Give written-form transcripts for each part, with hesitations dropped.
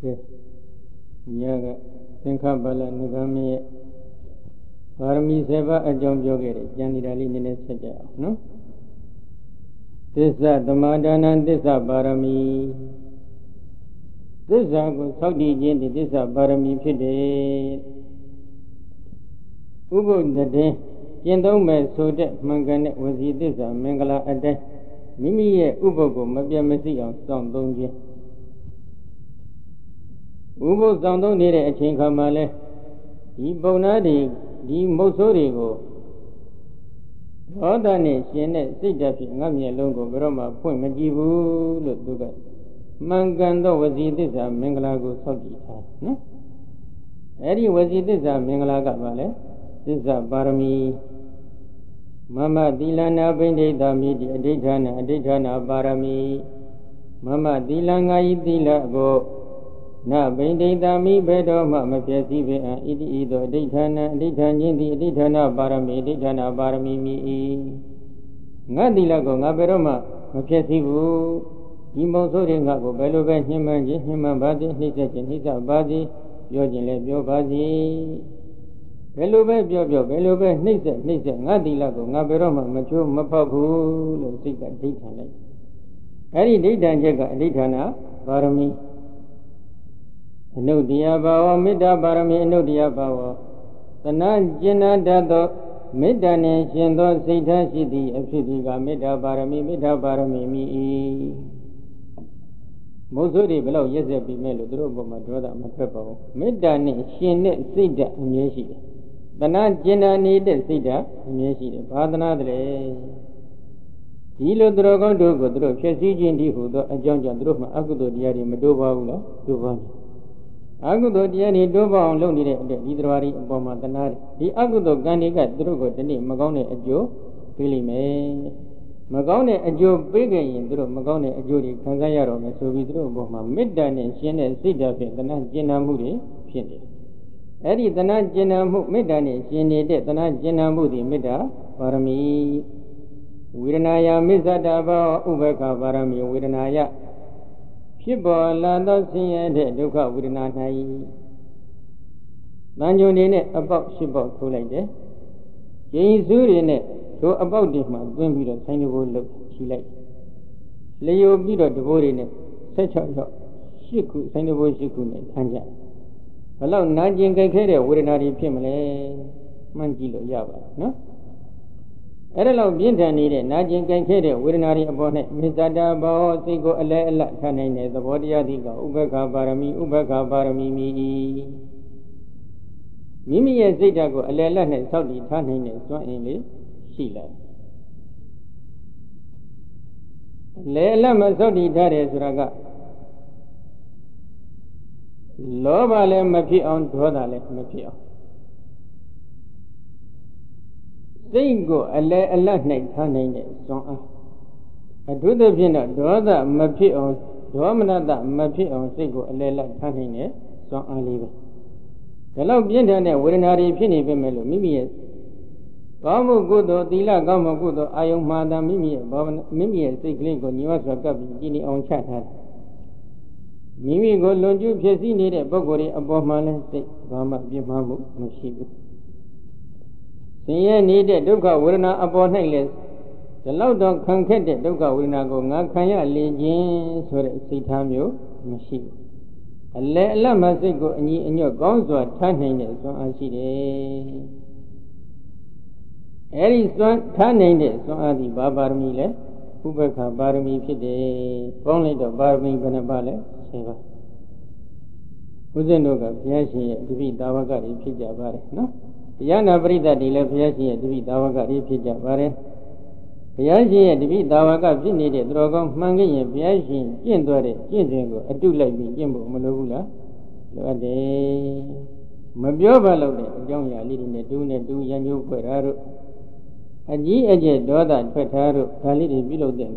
Yaga, Sinkabala, Nugami, Parami Seva, a John Jogere, Janirali Ninesaja, no? This is the Madana, this is Barami. This is a Saudi Jendi, this is Barami Pide. Ubu the day, Jendome Soda, Mangane was this a Mangala a day. Mimi Ubogo, Mabia Messi on Song Donji. Ubo Zando needed a chinkamale. Di Bonadi, Di Mosorigo. Other nation, Sijafi, Namia Longo, Broma, Point Majibu, Luga. Mangando was this a Mangalago Sogi. No? Eddie was this a Mangalaga Vale. This is a Barami. Mama Dilana Bende Dami, Aditana Barami. Mama Dilangai Dilago. Na Bende Dami Bedo Mama Piasive and Ido Ditana, Ditana Barami, Ditana Barami mi. Nadilago, Naberoma, Mapiasivu, Imosori Nago, Belovan, him body, his body, Yojin Lebio body. Belovan, Belovan, Nisa, Nadilago, Naberoma, Machu, Mapapu, Sika Ditana. Any Ditan Jaga, Ditana, Barami. No dia bawa, Mida Barami, no dia bawa. The Najina Dado, Midane, Shendo, Sita City, Afidiga, Mida Barami, me. Mosuri below, yes, a female, Drobo, my brother, my pepper. Midane, Shin, Sita, and Yeshi. The Najina needed Sita, and Yeshi, Padre. Hilo Drogon do go through, Chessy Jindy, who a John Droma, Agudo, Diari, Medova, Duvan. Agudo Diani Dova on Loni, the Hidrawari, Boma, the Nari, the Agudo Ganiga, Drugo, the name Magone, a Joe, Philime. Magone, a Joe, Brigay, Drew, Magone, a Judy, Kangayaro, and so we drew Boma, Middan, Shin, and Sida, the Najina Moody, Shin. Eddie, the Najina Middan, Shin, the Najina Moody, Mida, Parami. Wiranaya, Mizadaba, Ubeka, Parami, Wiranaya. Shibo Lando Sin and Duka Wiranai. Nanjo in it about Shibo to like that. Jane Zuri in it to about this man, when we don't tiny wood look, she like. Leo Bido devoted in it, such a Shiku, tiny wood Shiku, and Tanja. Allow Najin Kakere, Wiranari Pimale, Manjilo Yava, no? Erelo Binta needed, Najin Kankere, Wirinari upon it, Mizada Bao, Sigo Ala Tanane, the body of the Ubeka Barami mi. Mimi as Zitago, Alana, Saudi Tanane, so English, Sheila. Lela Saudi Tare Suraga Lobale Mapi on Todale Mapio. Singo Allah night Tanane, so I do the Vina, Doda Mapi on Domana Mapi on Singo Allah Tanane, so I leave it. The love Bientane, Wirinari Pini Vimelo, Mimi. Bamu Gudo, Dila Gama Gudo, Ayong Mada Mimi, Mimi, Siglingo, Niwasa Gabi, Gini on chat had. Mimi go Lonju Piesi needed Bogori above Malan, Gama Bimamu, Mushibu. Siya needed Duka Wirna upon Highlands. The loud dog conquered Duka Wirna go Nakaya Legin, so Sitamu, Mushibu. Allah Masigo in your gowns were turning it, so I see it. Eddie's one turning it, so I the Babar Mile, Ubeka Barmi Pide, only the Barmi Benabale, Seva. Uzenoga, Piashi, to be Davagari Pijabare, no? Yana Brida de la Piashi, to be Davagari Pijabare. Piashi, to be Davaga, Vinny, Drogon, Mangi, Piashi, Jindore, Jingo, a do like me, Jimbo, Malula. Lode Mabioba Lode, Jonia leading the Dune, do Yanu Ferraro. A G. Edge, Doda, Petaro, Kalidi below them,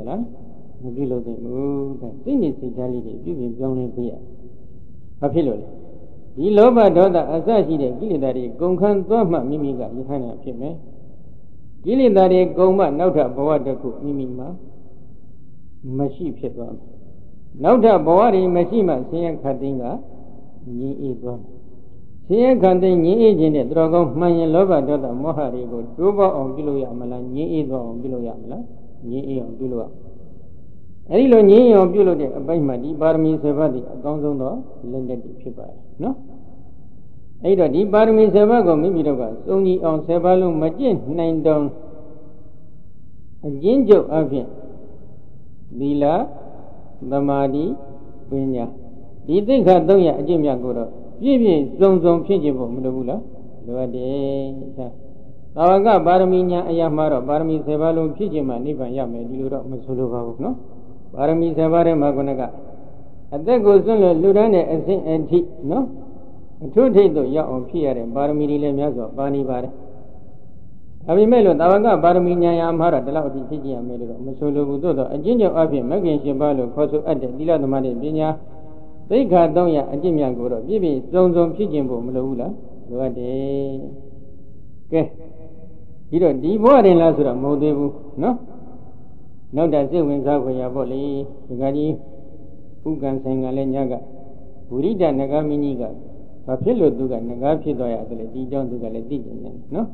below them, and finish the Kalidi, giving Johnny Pia. A pillow. The Loba Doda, Asashi, Gilidari, Gonkan, Doma, Mimiga, Yohana Pime. Gilidari, Goma, Nauta, Boadaku, Mimima. Mashi Petra. Nauta, Boari, Mashima, Sayan Kadinga. ညီအေးသွားဆင်းရဲခံတဲ့ညီအေးခြင်းနဲ့သူတော်ကောင်းမှန်ရင်လောဘဒေါသမောဟတွေကိုတိုးပေါအောင်ပြုလို့ရမလားညီအေးသွားအောင်ပြုလို့ရမလားညီအေးအောင်ပြုလို့ရအဲဒီလိုညီအောင်ပြုလို့တဲ့အပိုင်းမှာဒီပါရမီ7ပါးဒီအကောင်းဆုံးသောလက်နက်တွေဖြစ်ပါတယ်နော်အဲ့တော့ဒီပါရမီ7ပါးကိုမိမိတို့ကစုံညီအောင်7ပါးလုံးမကျင့်နိုင်တော့အကျဉ်းချုပ်အဖြစ်သီလသမာဓိပညာဒီသိက္ခာ3ရပ်အကျင့်မြတ်ကိုတော့ပြည့်ပြည့်စုံစုံဖြစ်ခြင်းဖို့မလိုဘူးလားလိုအပ်တယ်ဒါသာဝကပါရမီညာအရာမှာတော့ပါရမီ7ပါးလုံးဖြစ်ခြင်းမှနိဗ္ဗာန်ရမယ်ဒီလိုတော့မဆိုလိုပါဘူးနော်ပါရမီ7ပါးထဲမှာခုနကအသက်ကိုစွန့်လို့လူတန်းတဲ့အစဉ်အထိနော်အထုထိတ်တို့ရောက်အောင်ဖြစ်ရတဲ့ပါရမီတွေလည်းများစွာပါနေပါတယ်ဒါပေမဲ့လို့သာဝကပါရမီညာရာမှာတော့ဒီလောက်အထိဖြစ်ကြရမယ်လို့တော့မဆိုလိုဘူးသို့တော့အကျဉ်းချုပ်အဖြစ်မဂ္ဂင်7ပါးလို့ခေါ်ဆိုအပ်တဲ့သီလသမာဓိပညာသိက္ခာ3ရပ်အကျင့်မြတ်ကိုတော့ပြည့်ပြည့်စုံစုံဖြစ်ခြင်းဖို့မလိုဘူးလားလိုအပ်တယ်ကဲဒီတော့ဒီဘဝရင်လားဆိုတော့မဟုတ်သေးဘူးနော်နောက်တာစိတ်ဝင်စားခွင့်ရပေါ့လေဒီကကြီးဥက္ကံဆိုင်ကလည်းညကဝိရိဒနဂမင်းကြီးကဘာဖြစ်လို့သူကငကားဖြစ်သွားရတယ်လေဒီကြောင့်သူကလည်းသိနေတယ်နော်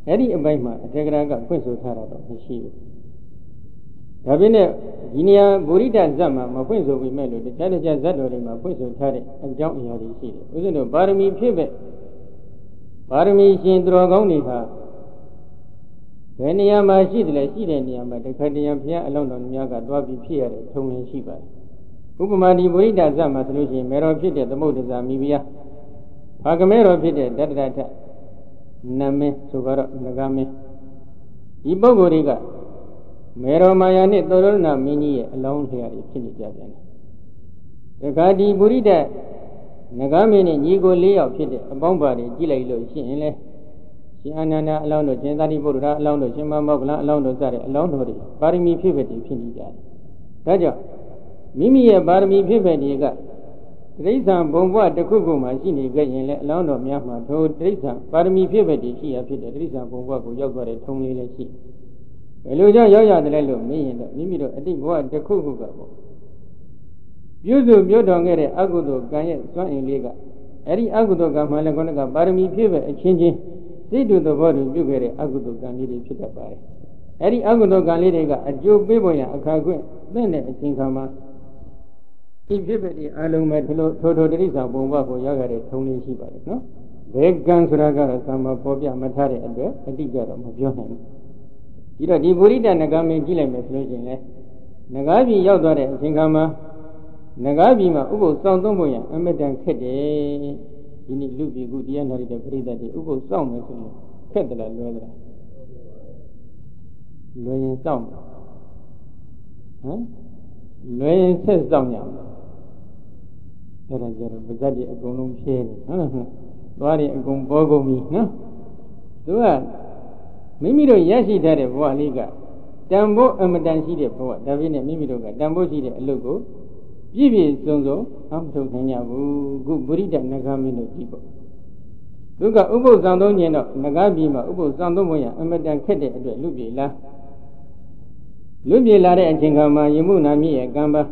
အဲ့ဒီအပိုင်းမှာအထေကရာကဖွင့်ဆိုထားတာတော့မရှိဘူးဒါပေမဲ့ဒီနေရာဗုရိဒဇတ်မှာမဖွင့်ဆိုပြီးမဲ့လို့တခြားတခြားဇတ်တော်တွေမှာဖွင့်ဆိုထားတဲ့အကြောင်းအရာတွေရှိတယ်ဥစဉ်တို့ပါရမီဖြစ်ပဲပါရမီရှင်သူတော်ကောင်းတွေဟာဘယ်နေရာမှာရှိတယ်လဲရှိတဲ့နေရာမှာတခါတည်းဘုရားအလုံးတော်များကသွားပြီးဖြစ်ရတဲ့ထုံလင်းရှိပါတယ်ဥပမာဒီဗုရိဒဇတ်မှာဆိုလို့ရှိရင်မေတော်ဖြစ်တဲ့သမုဒ္ဒဇာမိဖုရားဖာကမဲတော်ဖြစ်တဲ့တတ္တရထနမင်းဆိုတော့ငကားမင်းဒီပုဂ္ဂိုလ်တွေကမေရောမာယာနဲ့သောရဏမင်းကြီးရဲ့အလောင်းထရာတွေဖြစ်နေကြပြန်တယ်။ဒါကဒီပုရိဒငကားမင်းနဲ့ညီကို4ယောက်ဖြစ်တဲ့အပေါင်းပါတွေကြည့်လိုက်လို့ရှိရင်လေရှင်အာနန္ဒာအလောင်းတို့ရှင်သာတိပုတ္တရာအလောင်းတို့ရှင်မမောကလအလောင်းတို့စတဲ့အလောင်းတော်တွေပါရမီဖြစ်ပဲတည်ဖြစ်နေကြတယ်။ဒါကြောင့်မိမိရဲ့ပါရမီဖြစ်ပဲတွေကတိဋ္ဌံဘုံဘဝတစ်ခုခုမှရှိနေကြရင်လည်းအလောင်းတော်များမှာထိုတိဋ္ဌံပါရမီဖြစ်ပဲတည်ရှိရဖြစ်တဲ့တိဋ္ဌံဘုံဘဝကိုရောက်သွားတဲ့ထုံလေးလည်းရှိဘယ်လိုကြောင့်ရောက်ရတယ်လို့မေးရင်တော့မိမိတို့အတိတ်ဘဝတစ်ခုခုကပေါ့ပြုစုပြုတော်ခဲ့တဲ့အကုသိုလ်ကံရဲ့စွမ်းအင်လေးကအဲ့ဒီအကုသိုလ်ကံမှလည်းခေါင်းကပါရမီဖြစ်ပဲအချင်းချင်းစိတ်တူသဘောတူပြုခဲ့တဲ့အကုသိုလ်ကံလေးတွေဖြစ်တတ်ပါတယ်အဲ့ဒီအကုသိုလ်ကံလေးတွေကအကျိုးပေးပေါ်ရအခါခွင့်သင့်တဲ့အချိန်ခါမှာဒီဖြစ်ပဲဒီအလုံးမဲ့ထိုတိဋ္ဌာဘုံဘကိုရောက်ရတဲ့ထုံးလေးရှိပါတယ်နော်ဘယ်ကံဆိုတာကတော့သံမပေါ်ပြမထားတဲ့အတွက်အတိအကျတော့မပြောနိုင်ဘူးဒီတော့ဒီဗုရိဒနဂါမင်းကြည့်လိုက်မယ်ဆိုလို့ရှိရင်လေနဂါပြည်ရောက်သွားတဲ့အချိန်ခါမှာနဂါပြည်မှာဥပုသ်စောင့်သုံးဖို့ရအမတန်ခက်တယ်ဒီနေ့လူပြည်ကူတရားနာရတဲ့ပရိသတ်တွေဥပုသ်စောင့်မယ်ဆိုရင်ခက်တယ်လားလွယ်သလားလွယ်ရင်စောင့်ဟမ်လွယ်ရင်ဆက်စောင့်ရမယ်အဲ့ဒါကြတော့ဗဇတ်တွေအကုန်လုံးဖြဲနေဟုတ်လားသွားတွေအကုန်ပေါ်ကုန်ပြီနော်သူကမိမိတို့ရရှိထားတဲ့ဘဝလေးကတန်ဖိုးအမတန်ရှိတဲ့ဘဝဒါပေမဲ့မိမိတို့ကတန်ဖိုးရှိတဲ့အလုပ်ကိုပြည့်ပြည့်စုံစုံအမထုတ်နိုင်ကြဘူးခုဗုရိဒနဂါမင်းတို့ကြည့်ပေါ့သူကဥပုသ်ဆောင်သုံးခြင်းတော့နဂါပြည်မှာဥပုသ်ဆောင်သုံးဖို့ရအမတန်ခက်တဲ့အတွက်လူပြေလာတဲ့အချိန်ခါမှာယမှုနာမြင့်ရဲ့ကံပါ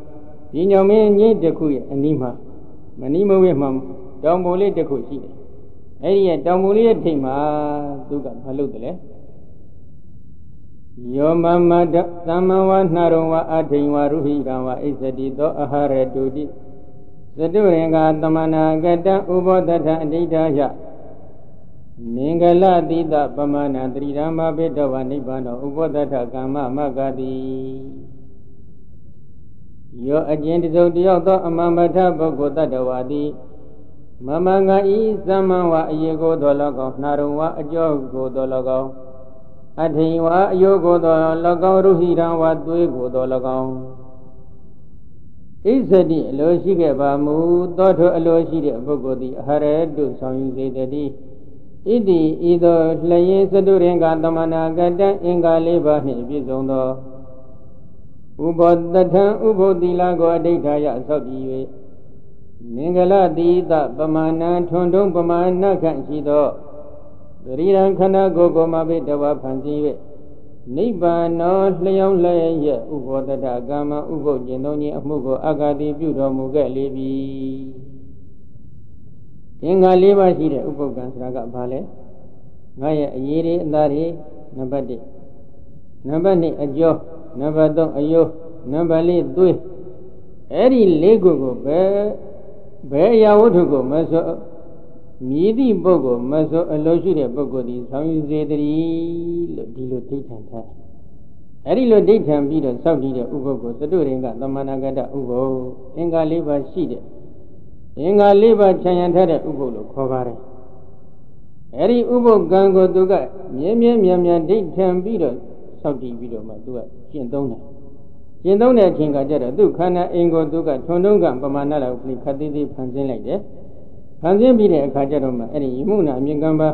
ဒီညောင်မင်းညင်းတစ်ခုရဲ့အနီးမှာမနီးမဝဲမှာတောင်ပေါ်လေးတစ်ခုရှိတယ်အဲ့ဒီရဲ့တောင်ပေါ်လေးရဲ့ထိပ်မှာသူကမလုပ်တယ်လေယောမမတသမ္မဝနှရုံဝအထိန်ဝရုဟိကံဝဣစ္ဆတိသောအာဟာရတုတိသတုရင်္ဂသမနာကတံဥဘောတထအဋ္ဌာယမင်္ဂလတိတပမနာတရိဓမ္မဘေတဝနိဗ္ဗာနောဥဘောတထကမ္မမဂ္ဂတိယောအကျဉ်တစုံတယောက်သောအမမထပုဂ္ဂိုလ်တတဝါတိမမငါဤသမ္မဝအယေကိုသောလောကောနှရုံဝအကျော်ကိုသောလောကောအထိန်ဝါအယုကိုသောလောကောရုဟိရံဝသွေးကိုသောလောကောဣဇတိအလိုရှိခဲ့ပါမူသောထိုအလိုရှိတဲ့ပုဂ္ဂိုလ်သည်အဟရတုဆောင်ယူစေတည်းဣတိဤသို့လျင်သတုရင်္ဂသမနာကတံအင်္ဂါ၄ပါးနှင့်ပြည့်စုံသောဥဘောတထံဥဘောတိလာကိုအဋ္ဌာယဆောက်တည်၍မင်္ဂလတိတပမာဏံထွန်တုံးပမာဏခန့်ရှိသောသရိရံခန္ဓာကိုယ်ကိုမဘိတဝဖန်ဆင်း၍နိဗ္ဗာန်တော်လျောင်းလဲရဲ့ဥဘောတတကမ္မဥပုပ်ကျင့်သုံးခြင်းအမှုကိုအာဂတိပြုတော်မူခဲ့လေပြီ င်္ဂါ၄ပါးရှိတဲ့ဥပုပ်ကံဆိုတာကဘာလဲငါရဲ့အရေးတွေအသားတွေနံပါတ်1နံပါတ်2အကျော်နံပါတ်3အယိုးနံပါတ်4သွေးအဲ့ဒီ၄ခုကိုဘယ်အရာဝတ္ထုကိုမဆိုမြည်သည့်ပုဂ္ဂိုလ်မဆိုအလိုရှိတဲ့ပုဂ္ဂိုလ်ဒီဆောင်ယူစေတည်းလို့ဒီလိုဒိဋ္ဌံထားအဲ့ဒီလိုဒိဋ္ဌံပြီးတော့စောက်တည်တဲ့ဥပုပ်ကိုသတုရင်ကသမဏဂတဥပုပ်အင်္ဂါ၄ပါးရှိတဲ့အင်္ဂါ၄ပါးခြံရံထားတဲ့ဥပုပ်လို့ခေါ်ပါတယ်အဲ့ဒီဥပုပ်ကံကိုသူကမြဲမြန်ဒိဋ္ဌံပြီးတော့စောက်တည်ပြီးတော့မှသူကကျင့်သုံးတယ်ကျင့်သုံးတဲ့အချိန်ကကြတော့သူခန္ဓာအိမ်ကိုသူကထွန်းတုံးကပမာဏလောက်ပြီးခတ်သေးသေးဖန်ဆင်းလိုက်တယ်ဖန်ဆင်းပြီးတဲ့အခါကျတော့မှအဲ့ဒီယမှုနာအမြင်ကံပါ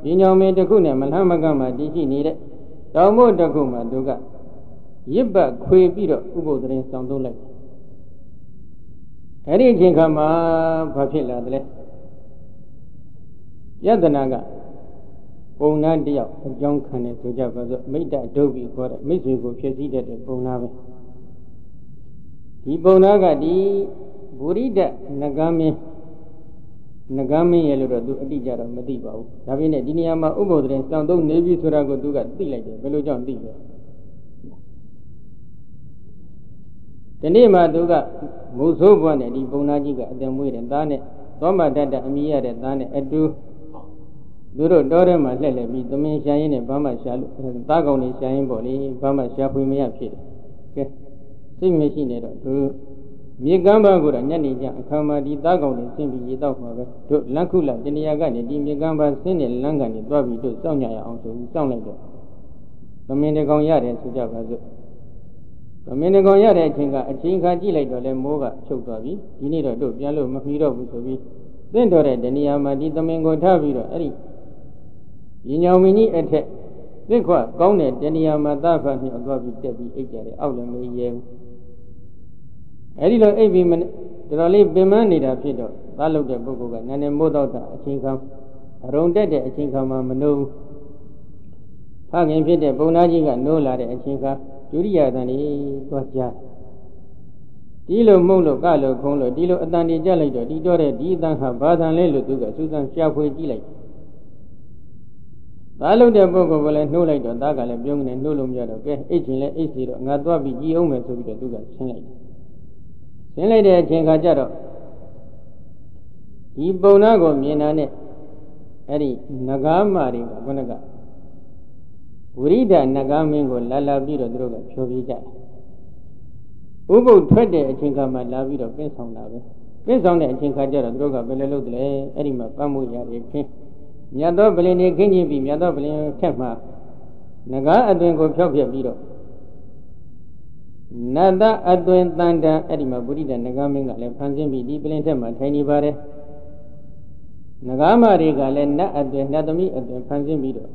ပညာမေတစ်ခုနဲ့မလမ်းမကမ်းမှာတည်ရှိနေတဲ့တောင်မို့တစ်ခုမှာသူကရစ်ပတ်ခွေပြီးတော့ဥပုသ်သတင်းဆောင်သုံးလိုက်အဲ့ဒီအချိန်ခါမှာဘာဖြစ်လာသလဲယတနာကပုံနာတယောက်အကြောင်းခံတယ်ဆိုကြပါစို့မိတ္တဒုဗ္ဗိခေါ်တဲ့မိတ်ဆွေကိုဖြစ်စည်းတတ်တဲ့ပုံနာပဲဒီပုံနာကဒီဗုရိဒနဂမင်းရဲ့လို့တော့သူအတိအကျတော့မသိပါဘူးဒါပေမဲ့ဒီနေရာမှာဥပုသ်သတင်းစောင့်သုံးနေပြီဆိုတာကိုသူကသိလိုက်တယ်ဘယ်လိုကြောင့်သိလဲဒီနေ့မှသူကမုဆိုးဘွားနဲ့ဒီပုံနာကြီးကအတန်မွေးတဲ့သားနဲ့သောမတတအမိရတဲ့သားနဲ့အတူသူတို့တောထဲမှာလှည့်လည်ပြီးသမင်ရှာရင်းနဲ့ဘာမှရှာလို့သားကောင်တွေရှာရင်းပေါ့လေဘာမှရှာဖွေမရဖြစ်တယ်ကဲစိတ်မရှိနေတော့သူမြေကမ်းပါကိုတော့ညနေကျအခါမှာဒီသားကောင်တွေဆင်းပြီးရေတောက်မှာပဲတို့လမ်းခုလတဏှာကနေဒီမြေကမ်းပါဆင်းတဲ့လမ်းကနေသွားပြီးတို့စောင့်ကြရအောင်ဆိုပြီးစောင့်လိုက်တော့သမင်တကောင်ရတယ်ဆိုကြပါစို့သမင်တကောင်ရတဲ့အချိန်ကအချိန်ခါကြည့်လိုက်တော့လဲမိုးကချုပ်သွားပြီဒီနေ့တော့တို့ပြန်လို့မမီတော့ဘူးဆိုပြီးသင့်တော်တဲ့တဏှာမှာဒီသမင်ကိုထားပြီးတော့အဲ့ဒီပညာမင်းကြီးအထက်သိခွကောင်းတဲ့တဏှာမှာသားဖတ်ပြီးသွားပြီးတက်ပြီးအိတ်ကြတယ်အောက်လည်းမရဲဘူးအဲ့ဒီလိုအိပ်ပြီးတော်တော်လေးပင်ပန်းနေတာဖြစ်တော့သားလုပ်တဲ့ပုဂ္ဂိုလ်ကနည်းနည်းမိုးတော့တာအချိန်ခါအရုံတက်တဲ့အချိန်ခါမှာမနိုးဘူးဖခင်ဖြစ်တဲ့ပုံနာကြီးကနိုးလာတဲ့အချိန်ခါဒုရိယတန်ကြီးသွားကြားဒီလိုမုံလို့ကလို့ခုံးလို့ဒီလိုအတန်ကြီးကြလိုက်တော့ဒီတော့တဲ့ဒီအတန်ဟာဘာတန်လဲလို့သူကစူးစမ်းရှာဖွေကြည့်လိုက်သားလုပ်တဲ့ပုဂ္ဂိုလ်ကလည်းနှိုးလိုက်တော့သားကလည်းပြုံးနေနှိုးလို့မရတော့ကဲအိတ်ချင်လဲအိတ်စီတော့ငါသွားပြီးကြည်အောင်မယ်ဆိုပြီးတော့သူကဆင်းလိုက်ဆင်းလိုက်တဲ့အချိန်ခါကျတော့ဒီပုံနာကိုမြင်တာနဲ့အဲ့ဒီနဂါမတွေကခုနကဝိရိဒနဂါမင်းကိုလာပြီးတော့သူတို့ကဖြောပြကြတယ်ဥပုပ်ထွက်တဲ့အချိန်ခါမှလာပြီးတော့ပြင်းဆောင်တာပဲပြင်းဆောင်တဲ့အချိန်ခါကျတော့သူတို့ကဘယ်လိုလုပ်တယ်လဲအဲ့ဒီမှာပတ်မှုရတယ်ခင်းမြတ်သောပလင်နေခင်းချင်းပြီးမြတ်သောပလင်ထက်မှနဂါအတွင်ကိုဖြောက်ပြပြီးတော့နတ်သားအတွင်တန်တန်အဲ့ဒီမှာဗုဒ္ဓနဂါမင်းကလည်းဖန်ဆင်းပြီးဒီပလင်ထက်မှထိုင်နေပါတယ်နဂါမတွေကလည်းနတ်အတွင်နတ်သမီးအတွင်ဖန်ဆင်းပြီးတော့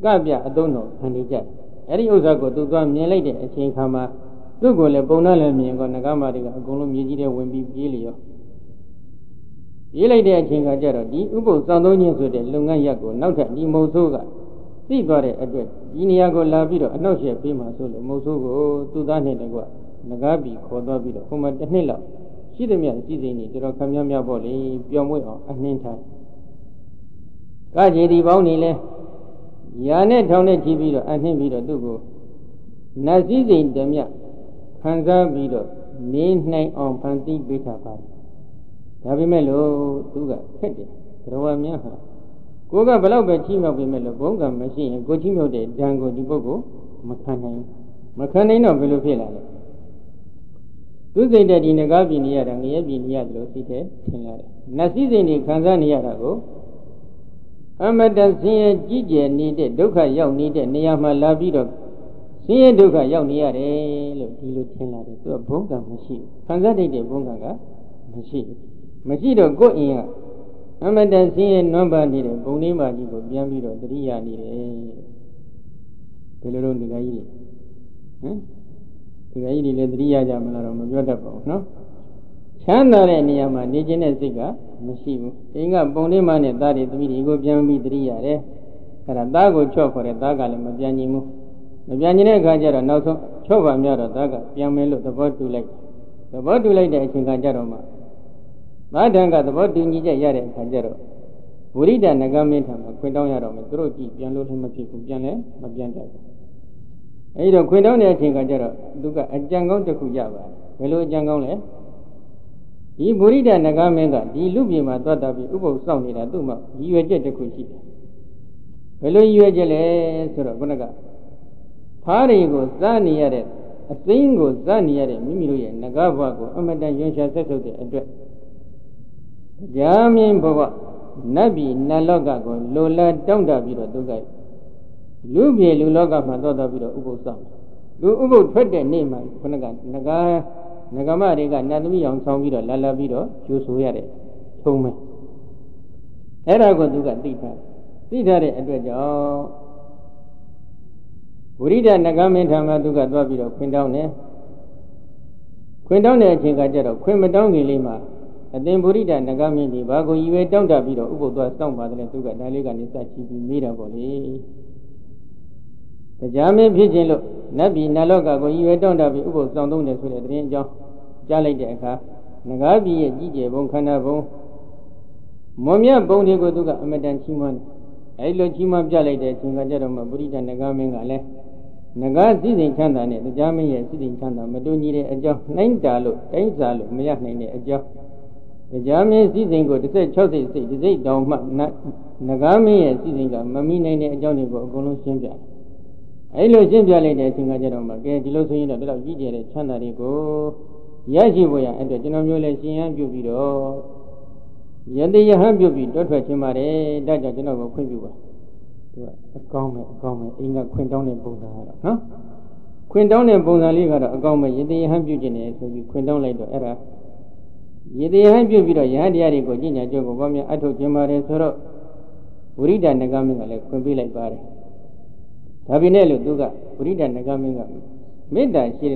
ကပြအသုံးတော်ခံနေကြအဲ့ဒီဥစ္စာကိုသူသွားမြင်လိုက်တဲ့အချိန်ခါမှာသူ့ကိုလည်းပုံနဲ့လည်းမြင်ကောနဂါမတွေကအကုန်လုံးမြေကြီးထဲဝင်ပြီးပြေးလျောပြေးလိုက်တဲ့အချိန်ကကြတော့ဒီဥပုသ်စောင့်သုံးခြင်းဆိုတဲ့လုပ်ငန်းရပ်ကိုနောက်ထပ်ဒီမုံဆိုးကသိသွားတဲ့အတွက်ဒီနေရာကိုလာပြီးတော့အနှောက်အယှက်ပေးမှဆိုလို့မုံဆိုးကိုသူ့သားနဲ့တကွငကားပြီးခေါ်သွားပြီးတော့ဟိုမှာတစ်နှစ်လောက်ရှိသမျှစီစဉ်နေတော်ခမ်းများပေါ့လေပျော်မွေ့အောင်အနှင်းထားကကြေဒီပေါင်းနေလဲရာနဲ့ထောင်နဲ့ကြည့်ပြီးတော့အနှင်းပြီးတော့သူ့ကိုနတ်စည်းစိမ်တမျှခံစားပြီးတော့နေနိုင်အောင်ဖန်တီးပေးထားပါတယ်ဒါပေမဲ့လို့သူကခက်တယ်ဘရဝများဟာကိုကဘလောက်ပဲချိမြောက်ပေမဲ့လို့ဘုံကမရှိရင်ကိုချိမြောက်တဲ့ဓာန်ကိုဒီပုဂ္ဂိုလ်မခံနိုင်တော့ဘယ်လိုဖြစ်လာလဲသူစိတ်တဲ့ဒီငကားပြည်နေရတာငရဲပြည်နေရတယ်လို့သိတယ်ထင်ရတယ်နတ်စည်းစိမ်တွေခံစားနေရတာကိုအမတဆင်းရဲကြီးကျယ်နေတဲ့ဒုက္ခရောက်နေတဲ့နေရာမှာလာပြီးတော့ဆင်းရဲဒုက္ခရောက်နေရတယ်လို့ဒီလိုထင်လာတယ်သူကဘုံကံမရှိဘူးခံစားတဲ့ဘုံကံကမရှိတော့ကိုယ့်အင်းကအမတန်ဆင်းရဲနွမ်းပါနေတဲ့ဘုံလေးပါကြီးကိုပြန်ပြီးတော့တတိယနေတယ်ဘယ်လိုလုပ်ဒီကကြီးတွေဒီကကြီးတွေလည်းတတိယကြမလားတော့မပြောတတ်ပါဘူးနော်ချမ်းသာတဲ့နေရာမှာနေခြင်းတဲ့စိတ်ကမရှိဘူးအင်းကပုံလေးမှနဲ့သားတွေသမီးတွေကိုပြန်ပြီးတတိယတယ်အဲ့ဒါသားကိုချော့ခေါ်တယ်သားကလည်းမပြန်နိုင်ဘူးမပြန်နိုင်တဲ့အခါကျတော့နောက်ဆုံးချော့ပါများတော့သားကပြန်မယ်လို့သဘောတူလိုက်တဲ့အချိန်ခါကျတော့မှ Má đằng cả đó đừng nghĩ ra đấy khai ra rồi. Buri đã naga mình tham khuyên đau nhà rồi mà tôi chỉ pian lô thêm một chút pian lẽ mà pian ra. Ấy rồi khuyên đau này thì khai ra rồi. Đúng cả anh chàng con cho khuyên ra vậy. Cái lô chàng con lẽ. Ý buri đã naga mình cả đi lúc gì mà tôi đã bị úp bầu sau này là tôi mà ý về chơi cho khuyên gì. Cái lô ý về chơi lẽ rồi con naga. Phá đi của ra này đấy. Tính của ra này đấy mình rồi naga vào của ông ta dùng sao sẽ được anh đấy. Giá mình bảo vợ Nabi Naloga của Lola trong đã bị rồi cái lúc về Lola mà tôi đã bị rồi ubo sang lúc ubo phát triển nên mà con naga mà đi cái nãy mình dùng xong bị rồi la bị rồi chú số ya đấy thông minhအဲ့ဒါကိုသူကသိထားတဲ့အတွက်ကြောင့်ဝိရိဒနဂမင်းထာမှာသူကသွားပြီးတော့ခွင်တောင်းတယ်အချိန်ကကြတော့ခွင်မတောင်းခင်လေးမှာအသင်ဗုရိဒနဂမင်းဒီဘာကိုရွယ်တောင်းတပြီးတော့ဥပုသ္တစောင့်ပါတယ်သူကဒါလေးကနေစချီပြီးမေးတာပေါ့လေတရားမင်းဖြစ်ခြင်းလို့နတ်ပြည်နတ်လောကကိုရွယ်တောင်းတပြီးဥပုသ္တစောင့်သုံးတယ်ဆိုတဲ့သတင်းအကြောင်းကြားလိုက်တဲ့အခါနဂါပြည်ရဲ့ကြီးကျယ်ဘုံခန္ဓာဘုံမွန်မြတ်ဘုံတွေကိုသူကအမတန်ချီးမွမ်းတယ်အဲဒီလိုချီးမွမ်းပြလိုက်တဲ့အချိန်ကကြတော့မှဗုရိဒနဂမင်းကလည်းနဂါစည်းစိမ်ချမ်းသာနဲ့တရားမင်းရဲ့စည်းစိမ်ချမ်းသာမတူညီတဲ့အကြောင်းနှိုင်းတာလို့တိုင်းစားလို့မရနိုင်တဲ့အကြောင်းတရားမင်းစည်းစိမ်ကို16စိတ်စိတ်တောင်မှနဂါမင်းရဲ့စည်းစိမ်ကမမိနိုင်တဲ့အကြောင်းတွေကိုအကုန်လုံးရှင်းပြတယ်အဲဒီလိုရှင်းပြလိုက်တဲ့အချိန်ကကြတော့မှကဲဒီလိုဆိုရင်တော့ဒီလောက်ကြီးကျယ်တဲ့ချမ်းသာတွေကိုရရှိဖို့ရအဲ့အတွက်ကျွန်တော်မျိုးလည်းရှင်ရန်ပြုပြီးတော့ယတိယဟန်ပြုပြီးတွတ်ထွက်ခြင်းပါတယ်ဒါကြောင့်ကျွန်တော်ကိုခွင့်ပြုပါသူကအကောင်းမဲ့အိမ်ကခွင့်တောင်းတဲ့ပုံစံကတော့နော်ခွင့်တောင်းတဲ့ပုံစံလေးကတော့အကောင်းမဲ့ယတိယဟန်ပြုခြင်းနဲ့ဆိုပြီးခွင့်တောင်းလိုက်တော့အဲ့ဒါယတိယဟန်ပြုပြီးတော့ယဟန်တရားတွေကိုကျင့်ကြံကြိုးကိုပေါင်းများအထုတ်ခြင်းပါတယ်ဆိုတော့ဝိရိဒနဂမင်းကလည်းခွင့်ပေးလိုက်ပါတယ်ဒါပေမဲ့လို့သူကဝိရိဒနဂမင်းကမေတ္တာစေရ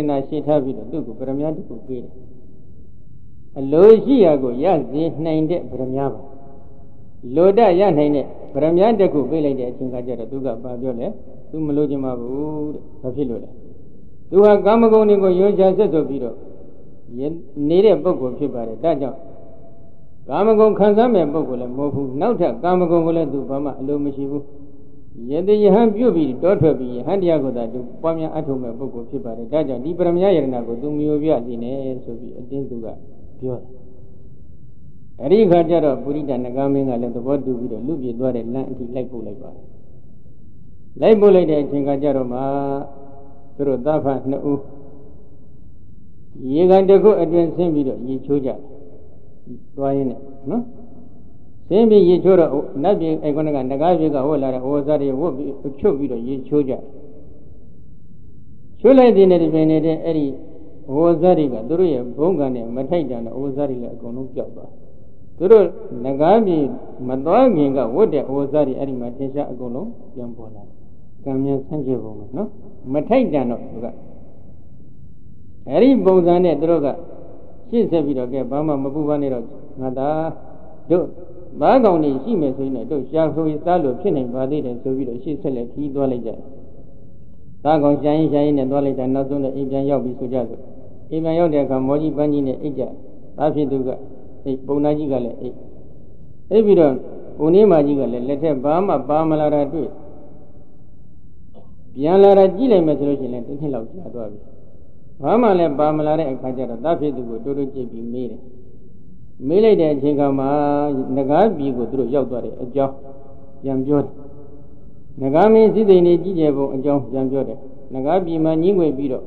နာရှိထားပြီးတော့သူ့ကိုပရမညာတစ်ခုပေးတယ်အလိုရှိရာကိုရစေနိုင်တဲ့ပရမညာပါလိုတရနိုင်တဲ့ပရမညာတစ်ခုပေးလိုက်တဲ့အချိန်ကကျတော့သူကပါပြောတယ်သူမလိုချင်ပါဘူးတဲ့ဘာဖြစ်လို့လဲသူဟာကာမဂုဏ်တွေကိုယွန်းချဆက်ဆိုပြီးတော့နေတဲ့ပုဂ္ဂိုလ်ဖြစ်ပါတယ်ဒါကြောင့်ကာမဂုဏ်ခံစားမဲ့ပုဂ္ဂိုလ်လည်းမဟုတ်ဘူးနောက်ထပ်ကာမဂုဏ်ကိုလည်းသူဘာမှအလိုမရှိဘူးယတိယဟန်ပြုပြီးတောထွက်ပြီးယဟန်တရားကိုသာသူပွားများအထုံမဲ့ပုဂ္ဂိုလ်ဖြစ်ပါတယ်ဒါကြောင့်ဒီပရမညာယရဏကိုသူမျိုးပြစီနေဆိုပြီးအတင်းသူကပြောတယ်အဲ့ဒီခါကျတော့ပုရိဒနဂမင်းကလည်းသဘောတူပြီးတော့လူပြေသွားတဲ့လမ်းအထိလိုက်ပို့လိုက်ပါတယ်လိုက်ပို့လိုက်တဲ့အချိန်ကကျတော့မှသူတို့သားဖနှစ်ဦးရေကန်တစ်ခုအတွင်ဆင်းပြီးတော့ရေချိုးကြသွားရင်းနဲ့နော်ဆင်းပြီးရေချိုးတော့နတ်ပြည်အဲ့ကောကနဂါပြည်ကဝတ်လာတဲ့ဝဇ္ဇတွေဝတ်ပြီးချွတ်ပြီးတော့ရေချိုးကြချိုးလိုက်တဲ့နေ့တစ်ပြင်နေတဲ့အဲ့ဒီဝဇ္ဇတွေကသူတို့ရဲ့ဘုံကံနဲ့မထိုက်တန်တဲ့ဝဇ္ဇတွေလည်းအကုန်လုံးကြောက်သွားသူတို့နဂါပြည်မသွားခင်ကဝတ်တဲ့ဝဇ္ဇတွေအဲ့ဒီမှာထင်ရှားအကုန်လုံးပြန်ပေါ်လာကံမြန်ဆန်းကျင်ပုံနော်မထိုက်တန်တော့သူကအဲ့ဒီပုံစံနဲ့သူတို့ကရှင်းဆက်ပြီးတော့ကဲဘာမှမပူပန်းနေတော့ငါသာတို့ဘာကောင်နေရှိမယ်ဆိုရင်တို့ရှာဖွေစားလို့ဖြစ်နိုင်ပါသေးတယ်ဆိုပြီးတော့ရှင်းဆက်လက်ခီးသွားလိုက်ကြတယ်သားကောင်ရှာရင်နဲ့သွားလိုက်တာနောက်ဆုံးတော့အိမ်ပြန်ရောက်ပြီးဆိုကြဆိုအိမ်ပြန်ရောက်တဲ့အခါမောကြီးပန်းကြီးနဲ့အိတ်ကြသားဖြစ်သူကအိတ်ပုံနာကြီးကလည်းအိတ်ပြီးတော့ပုံနေမကြီးကလည်းလက်ထက်ဘာမှပါမလာတာတွေ့ပြန်လာတာကြည့်လိုက်မယ်ဆိုလို့ရှိရင်လည်းတစ်နှစ်လောက်ကြာသွားပြီဘာမှလည်းပါမလာတဲ့အခါကျတော့သားဖြစ်သူကိုတိုးတိုးကြည့်ပြီးမေးတယ်မေးလိုက်တဲ့အချိန်ကမှနဂါပြည်ကိုသူတို့ရောက်သွားတဲ့အကြောင်းပြန်ပြောတယ်နဂါမင်းစည်းစိမ်နေကြီးကျယ်ပုံအကြောင်းပြန်ပြောတယ်နဂါပြည်မှာညှင်းငွေပြီးတော့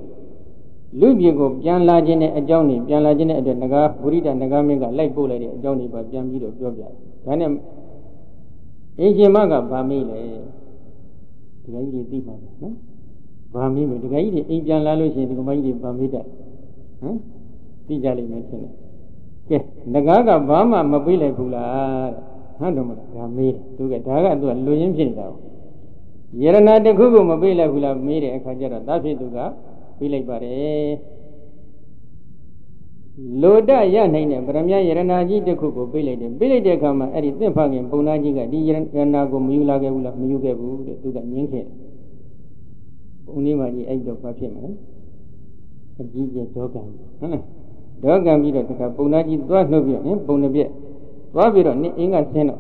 လူပြည်ကိုပြန်လာခြင်းနဲ့အကြောင်းနဲ့ပြန်လာခြင်းနဲ့အတွက်နဂါဗုရိဒနဂါမင်းကလိုက်ပို့လိုက်တဲ့အကြောင်းတွေပါပြန်ပြီးတော့ပြောပြတယ်ဒါနဲ့အရှင်မကဗာမေးလေဒီကကြီးတွေသိမှာနော်ဗာမေးမယ်ဒီကကြီးတွေအိမ်ပြန်လာလို့ရှိရင်ဒီကမကြီးတွေဗာမေးတတ်ဟမ်သိကြလိမ့်မယ်ထင်တယ်ကဲနဂါကဘာမှမပေးလိုက်ဘူးလားဟုတ်တယ်မလားဒါမေးတယ်သူကဒါကသူကလူရင်းဖြစ်နေတာယရဏတစ်ခုကိုမပေးလိုက်ဘူးလားမေးတဲ့အခါကျတော့သားဖြစ်သူကပေးလိုက်ပါတယ်လိုတရနိုင်တဲ့ဗရမယရဏကြီးတစ်ခုကိုပေးလိုက်တယ်ပေးလိုက်တဲ့အခါမှာအဲ့ဒီသင့်ဖခင်ပုံနာကြီးကဒီယရဏကိုမယူလာခဲ့ဘူးလားမယူခဲ့ဘူးတဲ့သူကငင်းခဲ့ပုံလေးမကြီးအဲ့တော့ဘာဖြစ်မလဲအကြီးကျယ်ကြောကံဟုတ်လား đó càng bị rồi cả bùn na chỉ toa nô bị bùn na bị toa bị rồi nên ingat sen đó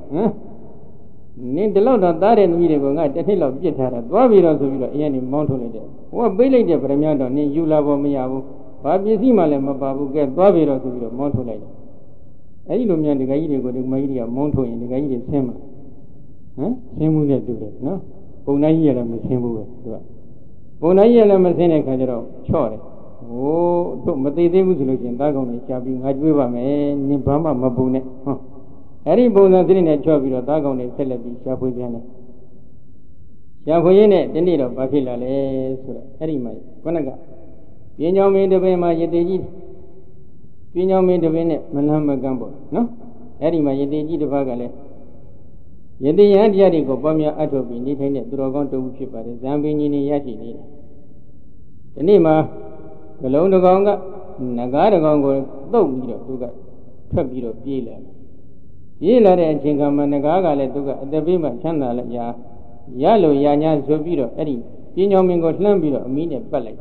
nên từ lâu đó ta đến bị rồi ngay trên lâu biết thà toa bị rồi rồi vậy nên mong thôi đấy hoa bây lấy để phải nhớ đó nên yêu lao mà yêu bà biết gì mà làm mà bà bu cái toa bị rồi rồi mong thôi đấy ấy lúc nhớ được cái gì của được mấy điều mong thôi được cái gì xem mà xem mua được đấy nó bùn na gì là mình xem mua được bùn na gì là mình xem này cái gì đó chó đấy tụi mà tây tây muối chuyện ta còn này chả bị ngã chuối vào mẹ nhìn bám mà bùn này ấy bùn là thế này cho bị rồi ta còn này sẽ là bị chả phơi này chả phơi này đến đi rồi bà phi là lẽ rồi ấy mà con này cả biến nhau mình được bên mà gì đấy gì biến nhau mình được bên này mình làm mà cam bộ nó ấy mà gì đấy gì được bao cái này gì đấy gì hết gì có bao nhiêu ăn thôi bị như thế này tôi còn tôi chịu phải giảm bên như này giá trị này cái này mà cái lâu nó còn cái naga nó còn có đâu đi rồi tôi cái thấp đi rồi bì lại đấy chuyện cái mà naga cái này tôi cái để bên mà chăn là ya lo ya nhá số bì rồi ấy đi bên nhau mình có làm bì rồi mình để bắt lại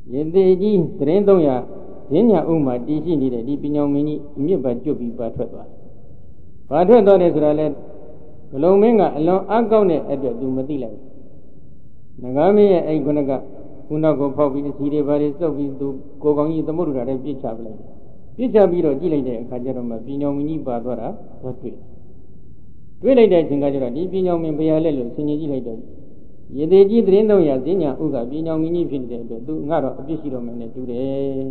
vậy thì gì trên đông ya đến nhà ông mà đi xin đi đấy đi bên nhau mình biết bắt chụp bị bắt thoát đấy rồi là cái lâu mình cái lâu ăn câu này ở đây tôi mới đi lại naga mình ấy con cái una go phaoပြီးစီတွေပါတယ်စုပ်ပြီးသူကိုကောင်ကြီးသမုဒ္ဒရာနဲ့ပြစ်ချပလိုက်ပြစ်ချပြီးတော့ကြည့်လိုက်တဲ့အခါကျတော့မှပြင်းညောင်မင်းကြီးပါသွားတာတွေ့လိုက်တဲ့အချိန်ကကျတော့ဒီပြင်းညောင်မင်းဘယ်ရလဲလို့ဆင်ခြင်ကြည့်လိုက်တော့ရေသေးကြီးသတင်းသုံးရဈဉ္ညာဥကပြင်းညောင်မင်းကြီးဖြစ်နေတဲ့အတွက်သူငါတော့အပြစ်ရှိတော်မယ်နဲ့တူတယ်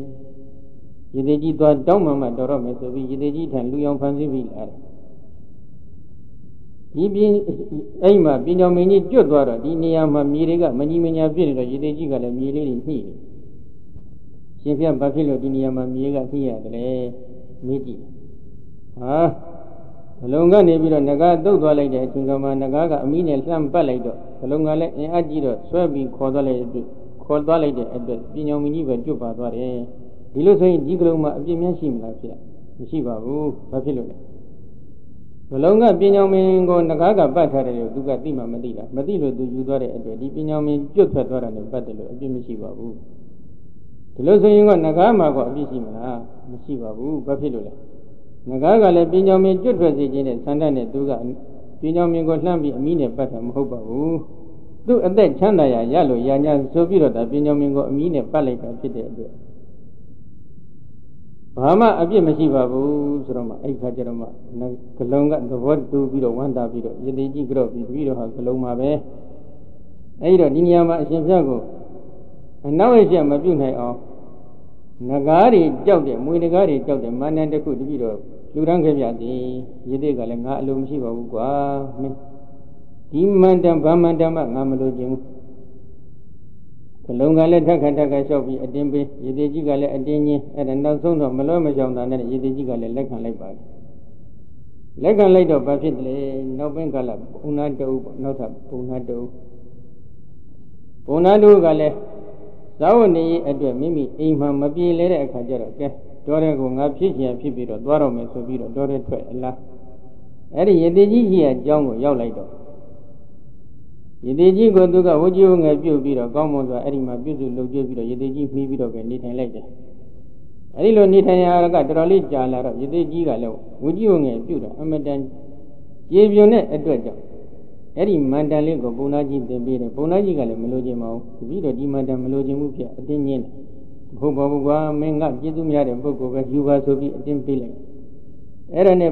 ရေသေးကြီးသွားတောင်းမှတော်တော့မယ်ဆိုပြီးရေသေးကြီးထံလူအောင်ဖန်ဆင်းပြီးလာတယ်ဒီပြင်းအဲ့မှာပြင်းကြောင်မင်းကြီးကျွတ်သွားတော့ဒီနေရာမှာမြေတွေကမကြီးမညာပြည့်နေတော့ရေသေးကြီးကလည်းမြေလေးတွေနှိမ့်နေရှင်ပြဘာဖြစ်လို့ဒီနေရာမှာမြေကနှိမ့်ရတယ်လဲမေးကြည့်ဟာဘလုံးကနေပြီးတော့ငကားတုတ်သွားလိုက်တဲ့အချိန်ကမှငကားကအမီးနဲ့လှမ်းပတ်လိုက်တော့ဘလုံးကလည်းအင်အားကြီးတော့ဆွဲပြီးခေါ်သွားလိုက်တဲ့အတွက်ပြင်းကြောင်မင်းကြီးပဲကျွတ်ပါသွားတယ်ဒီလိုဆိုရင်ဒီကလုံးမှာအပြစ်များရှိမလားဖြစ်မရှိပါဘူးဘာဖြစ်လို့လဲဘလုံးကပြင်းညောင်မင်းကိုငကားကပတ်ထားတယ်လို့သူကသိမှမသိလားမသိလို့သူယူသွားတဲ့အတွက်ဒီပြင်းညောင်မင်းကျွတ်ထွက်သွားတာနဲ့ပတ်တယ်လို့အပြစ်မရှိပါဘူးဒီလိုဆိုရင်ကငကားမှာကအပြစ်ရှိမလားမရှိပါဘူးဘာဖြစ်လို့လဲငကားကလည်းပြင်းညောင်မင်းကျွတ်ထွက်စေခြင်းနဲ့ဆန္ဒနဲ့သူကပြင်းညောင်မင်းကိုလှမ်းပြီးအမီးနဲ့ပတ်တာမဟုတ်ပါဘူးသူအသက်ချမ်းသာရလို့ရာညာဆိုပြီးတော့ဒါပြင်းညောင်မင်းကိုအမီးနဲ့ပတ်လိုက်တာဖြစ်တဲ့အတွက်ဘာမှအပြစ်မရှိပါဘူးဆိုတော့မှအဲ့ခါကျတော့မှကလုံးကသဘောတူပြီးတော့ဝမ်းသာပြီးတော့ယတိကြီးကြော့ပြီးတော့ဟာကလုံးမှာပဲအဲ့တော့ဒီနေရာမှာအရှင်ဘုရားကိုအနောက်ရမပြုတ်နိုင်အောင်ငကားတွေကြောက်တယ်မွေငကားတွေကြောက်တယ်မာနန်တစ်ခုတပြီးတော့လူရန်ခဲ့ပြသည်ယတိကလည်းငါအလိုမရှိပါဘူးကွာမင်းဒီမန္တန်ဗမန္တန်မှငါမလိုချင်ဘူးကလုံးကလည်းထက်ခါလျှောက်ပြီးအတင်းပေးရေသေးကြီးကလည်းအတင်းချင်းအဲ့ဒါနောက်ဆုံးတော့မလွဲမရှောင်တာနဲ့ရေသေးကြီးကလည်းလက်ခံလိုက်ပါတယ်လက်ခံလိုက်တော့ဘာဖြစ်တယ်လဲနောက်ပိုင်းကလည်းဘုံနာတူပေါ့နောက်ထပ်ဘုံနာတူကလည်းဇာဝနေအတွက်မိမိအိမ်မှာမပြေလဲတဲ့အခါကျတော့ကဲတော်တဲ့ကိုငါဖြစ်ချင်ဖြစ်ပြီးတော့သွားတော့မယ်ဆိုပြီးတော့တော်တဲ့ထွက်အလားအဲ့ဒီရေသေးကြီးကြီးရဲ့အကြောင်းကိုရောက်လိုက်တော့ရေသေးကြီးကိုသူကဝကြီးဝငယ်ပြုတ်ပြီးတော့ကောင်းမွန်စွာအဲ့ဒီမှာပြုစုလုပ်ကြပြီးတော့ရေသေးကြီးမှီးပြီးတော့ပဲနေထိုင်လိုက်တယ်အဲ့ဒီလိုနေထိုင်ရတာကတော်တော်လေးကြာလာတော့ရေသေးကြီးကလည်းဝကြီးဝငယ်ပြုတ်တာအမတန်ကြေပြွန်တဲ့အတွက်ကြောင့်အဲ့ဒီမန္တန်လေးကိုဘုံသားကြီးသင်ပေးတယ်ဘုံသားကြီးကလည်းမလိုချင်ပါဘူးပြီးတော့ဒီမန္တန်မလိုချင်မှုဖြစ်အတင်းညင်းတယ်ဘုဘောဘကွာမင်းကကျေးဇူးများတဲ့ပုဂ္ဂိုလ်ပဲယူပါဆိုပြီးအတင်းပေးလိုက်အဲ့ဒါနဲ့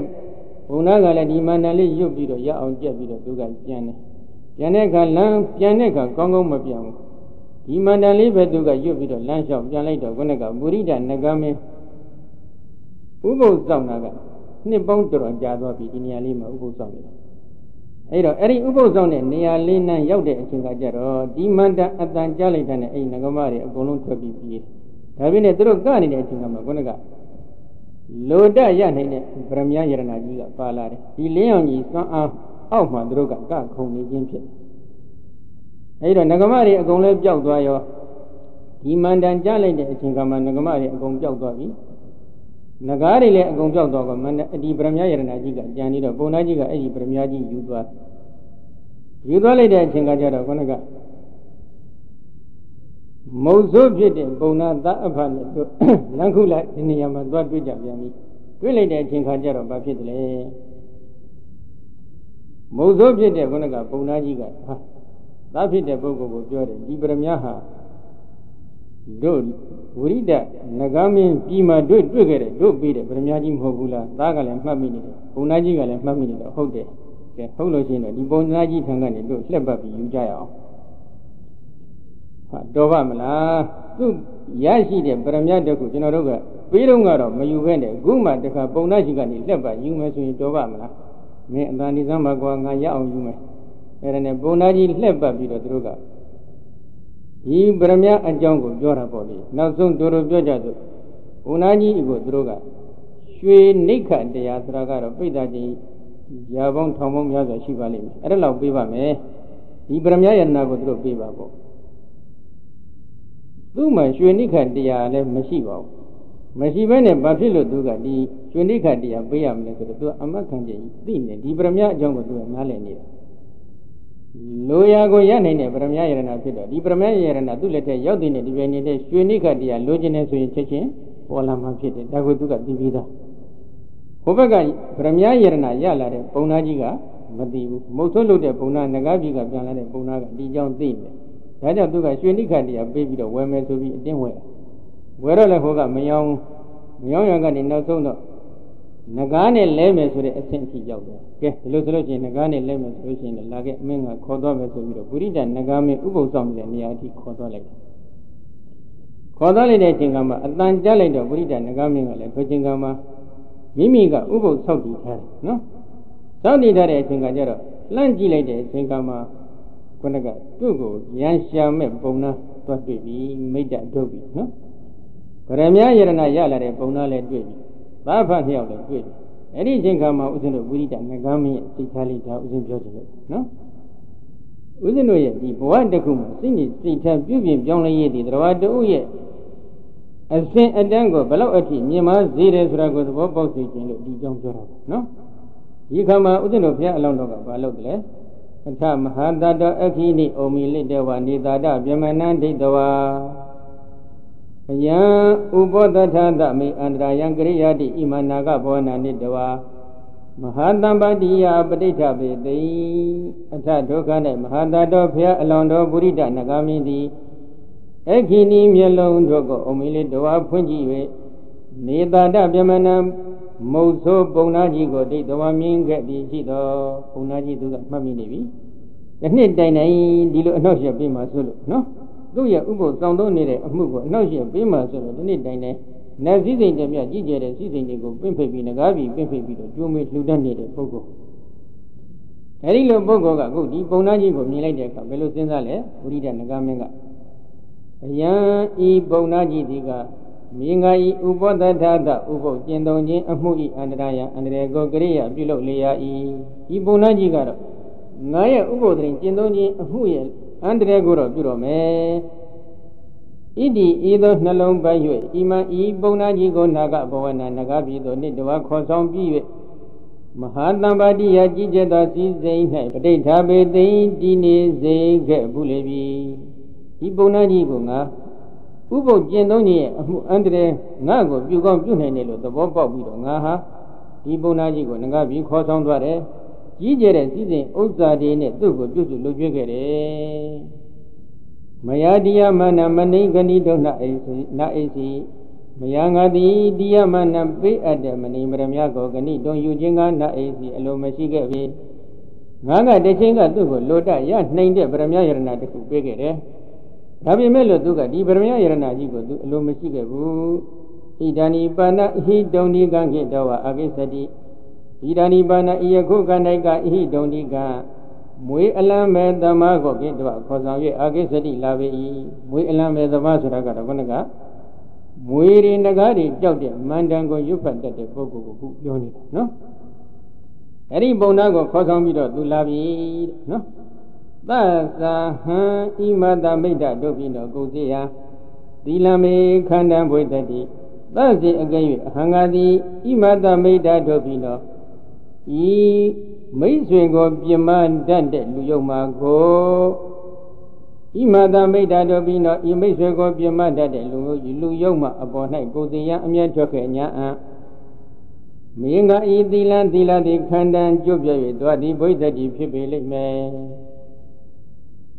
ဘုံသားကလည်းဒီမန္တန်လေးရွတ်ပြီးတော့ရအောင်ကြက်ပြီးတော့သူကပြန်တယ်ပြန်တဲ့အခါကောင်းကောင်းမပြန်ဘူးဒီမန္တန်လေးပဲသူကရွတ်ပြီးတော့လမ်းလျှောက်ပြန်လိုက်တော့ခုနကပုရိဒနဂမင်းဥပုသ်ဆောင်တာကနှစ်ပေါင်းတော်ကြာသွားပြီဒီနေရာလေးမှာဥပုသ်ဆောင်နေတာအဲ့တော့အဲ့ဒီဥပုသ်ဆောင်တဲ့နေရာလေးနဲ့ရောက်တဲ့အချိန်ကကြတော့ဒီမန္တန်အတန်ကြားလိုက်တဲ့အဲ့နဂမတွေအကုန်လုံးထွက်ပြီးပြီဒါပြင်းနဲ့သူတို့ကနေတဲ့အချိန်ကမှခုနကလိုတရနိုင်တဲ့ဗရမယရဏကြီးကပါလာတယ်ဒီလင်းအောင်ကြီးစွမ်းအားအောက်မှာသူတို့ကခုန်နေခြင်းဖြစ်အဲဒီတော့ငကမတွေအကုန်လည်းပျောက်သွားရောဒီမန္တန်ကြားလိုက်တဲ့အချိန်ကမှငကမတွေအကုန်ပျောက်သွားပြီငကားတွေလည်းအကုန်ပျောက်သွားကမန္တန်ဒီပရမယရဏကြီးကကြံနေတော့ပုံနာကြီးကအဲ့ဒီပရမယကြီးယူသွားလိုက်တဲ့အချိန်ကကြတော့ခုနက Mozoဖြစ်တဲ့ပုံနာသားအဖနဲ့တို့လမ်းခုလိုက်ဒီနေရာမှာသွားတွေ့ကြပြန်ပြီတွေ့လိုက်တဲ့အချိန်ခါကျတော့ဘာဖြစ်တယ်လဲမုံစိုးဖြစ်တဲ့ခုနကပုံနာကြီးကဟာသားဖြစ်တဲ့ပုဂ္ဂိုလ်ကိုပြောတယ်ဒီပရမညာဟာတို့ဝိရိဒနဂမင်းပြီးမှတွေ့ခဲ့တယ်တို့ပြီးတယ်ပရမညာကြီးမဟုတ်ဘူးလားသားကလည်းမှတ်မိနေတယ်ပုံနာကြီးကလည်းမှတ်မိနေတော့ဟုတ်တယ်ကဲဟုတ်လို့ရှိရင်တော့ဒီပုံနာကြီးထံကနေတို့လှက်ပတ်ပြီးယူကြရအောင်ဟာတော်ပါမလားသူရရှိတဲ့ပရမညာတခုကျွန်တော်တို့ကပေးတော့ကတော့မယူခဲ့နဲ့အခုမှတခါပုံနာကြီးကနေလှက်ပတ်ယူမယ်ဆိုရင်တော်ပါမလားမင်းအတန်ဒီစမ်းမှာကွာငါရအောင်ယူမယ်အဲ့ဒါနဲ့ပုံနာကြီးလှက်ပတ်ပြီးတော့သူတို့ကဒီပရမအကြောင်းကိုပြောတာပေါ့လေနောက်ဆုံးတို့ပြောကြစို့ပုံနာကြီးကိုသူတို့ကရွှေနိခတရားဆိုတာကတော့ပိဋကကြီးရာပေါင်းထောင်ပေါင်းများစွာရှိပါလိမ့်မယ်အဲ့ဒါလောက်ပေးပါမယ်ဒီပရမယရဏကိုသူတို့ပေးပါပေါ့သူ့မှာရွှေနိခတရားလည်းမရှိပါဘူးမရှိဘဲနဲ့ဘာဖြစ်လို့သူကဒီရွှေနိခတရားပေးရမလဲဆိုတော့သူကအမတ်ခံချက်ကြီးသိနေဒီပရမယအကြောင်းကိုသူကနားလည်နေတာလိုရာကိုရနိုင်တဲ့ပရမယရဏဖြစ်တော့ဒီပရမယရဏသူ့လက်ထက်ရောက်တဲ့ဒီပြင်းနေတဲ့ရွှေနိခတရားလိုချင်နေဆိုရင်ချက်ချင်းပေါ်လာမှဖြစ်တယ်ဒါကိုသူကသိပြီးသားဟိုဘက်ကပရမယရဏရလာတဲ့ပုံနာကြီးကမသိဘူးမုတ်ဆုံးလုပ်တဲ့ပုံနာငကားကြီးကပြန်လာတဲ့ပုံနာကဒီကြောင့်သိတယ်ဒါကြောင့်သူကရွှေနိခတရားပေးပြီးတော့ဝယ်မယ်ဆိုပြီးအတင်းဝယ်တော့လည်းဟိုကမယောင်းရံကနေနောက်ဆုံးတော့ငကားနဲ့လဲမယ်ဆိုတဲ့အဆင့်အထိရောက်တယ်ကဲဒီလိုဆိုလို့ရှိရင်ငကားနဲ့လဲမယ်ဆိုလို့ရှိရင်လာခဲ့အမင်းကခေါ်သွားမယ်ဆိုပြီးတော့ပုရိဒငကားမင်းဥပုသ်ဆောင်တဲ့နေရာအထိခေါ်သွားလိုက်တယ်ခေါ်သွားလိုက်တဲ့အချိန်ကမှအတန်ကြားလိုက်တော့ပုရိဒငကားမင်းကလည်းထိုချိန်ကမှမိမိကဥပုသ်ဆောက်တည်ထားတယ်နော်ဆောက်တည်ထားတဲ့အချိန်ကကျတော့လှမ်းကြည့်လိုက်တဲ့အချိန်ကမှခုနကသူ့ကိုရန်ရှာမဲ့ပုံနာသွားတွေ့ပြီမိတ္တထုတ်ပြီနော်ဗရမယရဏရလာတဲ့ပုံနာလည်းတွေ့ပြီသာဖတ်လျောက်လည်းတွေ့ပြီအဲ့ဒီအချိန်ခါမှာဥစဉ်တို့ဝိရိဒငကားမင်းရဲ့စိတ်ထားလေးဒါဥစဉ်ပြောချင်လို့နော်ဥစဉ်တို့ရဲ့ဒီဘဝတစ်ခုမှာစိတ်နဲ့စိတ်ထားပြုပြင်ပြောင်းလဲရည်ဒီတရားတို့ရဲ့အစဉ်အတန်းကိုဘလောက်အထိမြင်မစေတယ်ဆိုတာကိုသဘောပေါက်စေခြင်းလို့ဒီကြောင့်ပြောတာပါနော်ဒီခါမှာဥစဉ်တို့ဘုရားအလောင်းတော်ကဘာလုပ်တယ်လဲအထမဟာတတောအခိနိဩမီလိတဝနေသာတဗြဟ္မဏံဒိဋ္ဌဝါအယံဥပောတထသမေအန္တရာယံကရိယာတိဣမနာကဘောနာနိတဝါမဟာတံပါတိယပဋိဋ္ဌပေတိအထဒုက္ခ၌မဟာတတောဘုရားအလောင်းတော်ပုရိဒနဂါမိတိအခိနိမျက်လုံးတို့ကိုဩမီလိတဝါဖွင့်ကြည့်၍နေသာတဗြဟ္မဏံမုတ်ဆိုးပုံနာကြီးကိုဒိဋ္ဌဝါမြင်ခဲ့သည်ရှိသောပုံနာကြီးသူကမှတ်မိနေပြီဒီနှစ်တိုင်တိုင်ဒီလိုအနှောက်အယှက်ပေးမှဆိုလို့နော်သူ့ရဲ့ဥပုသ်ဆောင်သုံးနေတဲ့အမှုကိုအနှောက်အယှက်ပေးမှဆိုလို့ဒီနေ့တိုင်တိုင်နတ်စည်းစိမ်တမြကြီးကျယ်တဲ့စည်းစိမ်တွေကိုပင့်ဖိတ်ပြီးငကားပြီးပင့်ဖိတ်ပြီးတော့ကျိုးမေးလှူဒန်းနေတဲ့ပုဂ္ဂိုလ်အဲဒီလိုပုဂ္ဂိုလ်ကအခုဒီပုံနာကြီးကိုမြင်လိုက်တဲ့အခါဘယ်လိုစဉ်းစားလဲဝိရိဒနဂါမင်းကအယံဤပုံနာကြီးဒီကမြင်ငါဤဥပောတထသဥပုသ်ကျင့်သုံးခြင်းအမှုဤအန္တရာယအန္တရာယ်ကိုကရိယာပြုလုပ်လေရ၏ဒီပုံနာကြီးကတော့ငါရဲ့ဥပုသ်တွင်ကျင့်သုံးခြင်းအမှုရဲ့အန္တရာယ်ကိုတော့ပြုတော်မယ်ဣတိဤသို့နှလုံးပိုက်၍ဤမဤပုံနာကြီးကိုနာဂဘဝနာနဂပြည်သို့နှစ်တဝါခေါ်ဆောင်ပြီး၍မဟာတံပါတိယကြီးကျယ်သောစည်းစိမ်၌ပဋိဋ္ဌာပေတိတည်နေစေခဲ့ဘူးလေပြီဒီပုံနာကြီးကိုငါဥပုသ်ကျင့်သုံးခြင်းရဲ့အမှုအန္တရာယ်ငါ့ကိုပြုကောင်းပြုနိုင်တယ်လို့သဘောပေါက်ပြီးတော့ငါဟာဒီပုံနာကြီးကိုငါပြီးခေါ်ဆောင်သွားတယ်ကြီးကျယ်တဲ့စည်းစိမ်ဥစ္စာတွေနဲ့သူ့ကိုပြုစုလုပ်ကျွေးခဲ့တယ်မယာတိယမနမနိဂဏိတုနာအိစီနာအိစီမယာငါတိတိယမနပေးအပ်တဲ့မဏိမရမြကိုဂဏိတုံယူခြင်းကနာအိစီအလိုမရှိခဲ့ပြီငါကတခြင်းကသူ့ကိုလိုတရနှိမ်တဲ့ဗရမယရဏတစ်ခုပေးခဲ့တယ်ဒါပေမဲ့လို့သူကဒီဗရမယရဏကြီးကိုသူအလိုမရှိခဲ့ဘူးဣဒာနိပါဏဟိတုံဒီကံခေတောဝအာကိသတိဣဒာနိပါဏဤယခုကန္တိုက်ကဣဟိတုံဒီကမွေအလံမဲ့သမားကိုခေတောခေါ်ဆောင်၍အာကိသတိလာပေ၏မွေအလံမဲ့သမားဆိုတာကတော့ခုနကမွေရင်ငကားတွေကြောက်တဲ့မန္တန်ကိုရွတ်ဖတ်တတ်တဲ့ပုဂ္ဂိုလ်ကိုခုပြောနေတာနော်အဲ့ဒီပုံနာကိုခေါ်ဆောင်ပြီးတော့သူလာပြီနော်သသာဟံဣမတမိတ်တတို့ပြီးတော့ကိုစီယသီလမေခန္ဓာဘွေတတိသစေအကဲ့၍အဟံငါသည်ဣမတမိတ်တတို့ပြီးတော့ဤမိတ်ဆွေကိုပြမတတ်တဲ့လူယုံမှာကို Imada Meda Dobino, Imiswego Pimada de Luyoma upon night, Gosia, Amiatoka, Minga Idilan Dila de Kandan, Jubia, Dwadi Boy that you people me.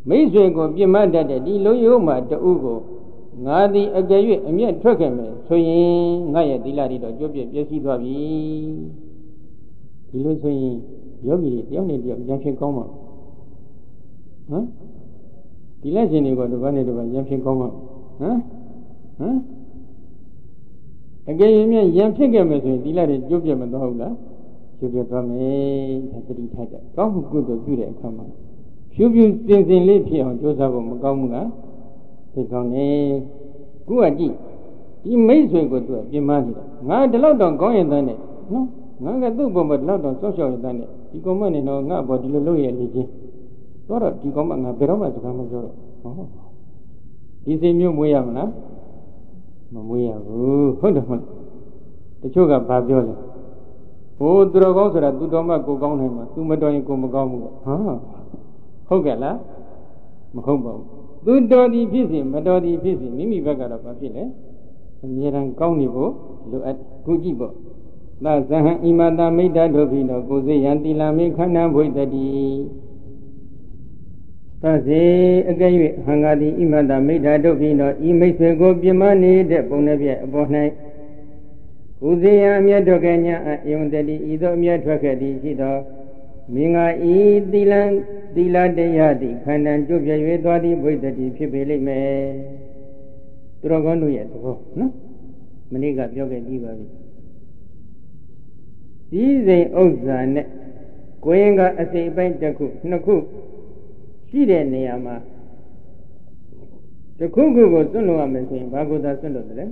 Miswego Pimada de Luyoma, the Ugo, Nadi Agayu, Amiatoka, so ye, Naya Dilari, Jubia, Yesi Dwabi. He looks saying, Yogi, the only junction coma. Huh? The legend you got to run it over junction coma. Huh? Again, you mean young figure message, the lady Jubium and the Hola. Jubia from a Tatari Tata. Come good to do that, come on. Should you think in live here on Joseph Magamunga? Take on a good. He may so good to be married. Now the loud on going than it. No. Nanga do but loud on social than it. You come on and know about the lawyer. Dora, you come on a Beroma to come over. Is a new way of na? Mamuya, hold on. The sugar Babiola. Oh, Dragos are Dudoma go down him, Tumadoni Gomagomu. Hogala Mahobo. Do Dodi busy, Madodi busy, Mimi Bagara Papile. And yet I'm Kaunibo, look at Kujibo. Lazaha Imada Meda Dobino, Gozi Yantila Mikana Boydadi. Tazi again, Hangadi Imada Meda Dobino, Imiswego Bimani, the Bonavia Bonai. Uzia Miadogania, Yundadi, Ido Miatrakadi, Sido, Minga E. Dilan, Dila de Yadi, Kanan Jubia Vedwadi, Boydadi, Pibili me. Drogonu yet, no? Maniga Yoga Diva. These Ozan, Goenga as a bantaku, Naku, she then Niama. The Kugu was Sunu Amazing, Bagoda Sunday.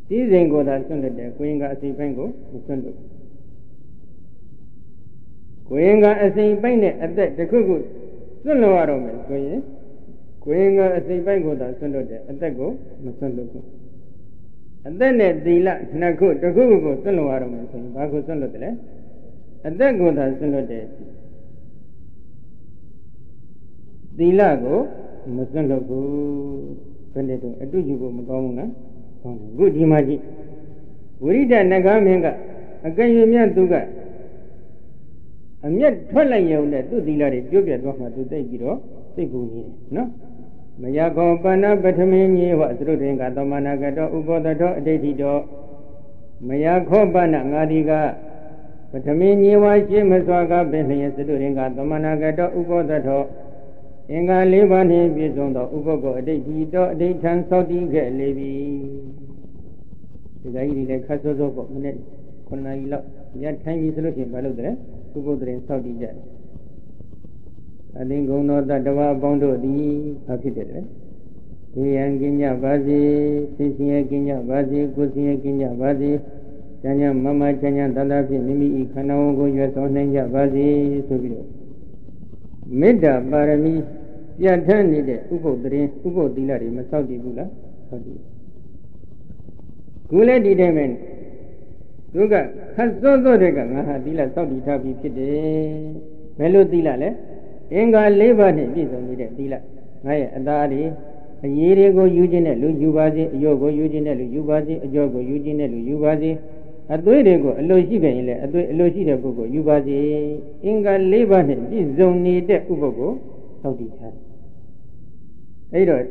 These ain't go that Sunday, Goenga as a bango, Sunday. Goenga as a bane at that the Kugu, Sunu Aroman, Goenga as a bango that Sunday, at that go, Sunday. And then the Naku, the Google, Solowaram, Bago Solodre, and then go to Solode. The Lago, Musologo, Pendeto, a Dujibo Magona, good imagi. Urida Nagamenga, a Gayumian Duga. And yet, Twilight, do the Lady Jubia Dogma to take it off, take no? Mayako Pana Batamini was rooting at the Managato, Ubodato, Dedido. Mayako Pana Ngadiga Batamini was Jimaswaga, Bentley, doing at the Managato, Ubodato. Inga Libani Bizon, the Ubogo, Dedido, Dayton, Saudi, get Levy. The lady that Castle of Minute, Konaila, yet time is looking Baludre, Ubo in Saudi Jet. I think go no that Dava Bondo di Pakistan. Ginya Bazi, Sisia Ginya Bazi, Gusia Ginya Bazi, Janya Mama Janya Dalapi, Mimi Kanao, US on Nanja Bazi, Subio. Mida Barami, Yatani, Ugo Dre, Ugo Dilari, Masadi Bula, Gula di Demen. Duga, Hasozo Rega, Dila Saudi Tabi Pide, Melodila. Inga labor is only the dealer. I adari a year ago using a Lujubazi, Yogo using a Lujubazi, a Jogo using a Lujubazi, a Duego, a Lojibele, a Lojida Bogo, Yubazi, Inga labor is only the Ubogo, Saudi Chad. Edo,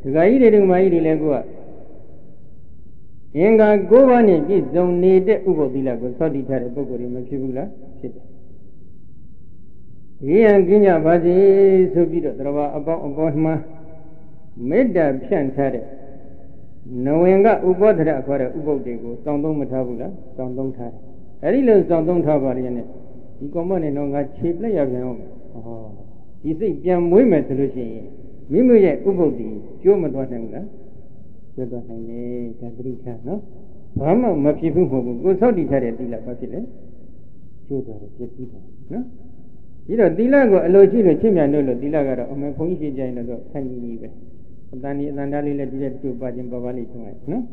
the guy didn't my Legua. Inga Govani is only the Ubo Dilago, Saudi Chad, Bogo, Machibula, Ian Ginya Bazi, Subito, about ma made that Shantare. Knowinga Ubodra for a Ubo Dego, Sandom Matabula, Sandom Tai. A little Sandom Tabarian. You come on and on a cheap lay of your own. You see, young women to Lucy. Mimuye Ubodi, Jomadwatanga. Jodahane, Kadrika, no? Mama, Mapifu, go so decided Dila Basile. Joda, no? You know, Dilago, a logic, Chimia Nolo, Dilaga, or my Pongi Jaina, Sandy, Dani, Nandali, let it to Bajin Babali tonight, no?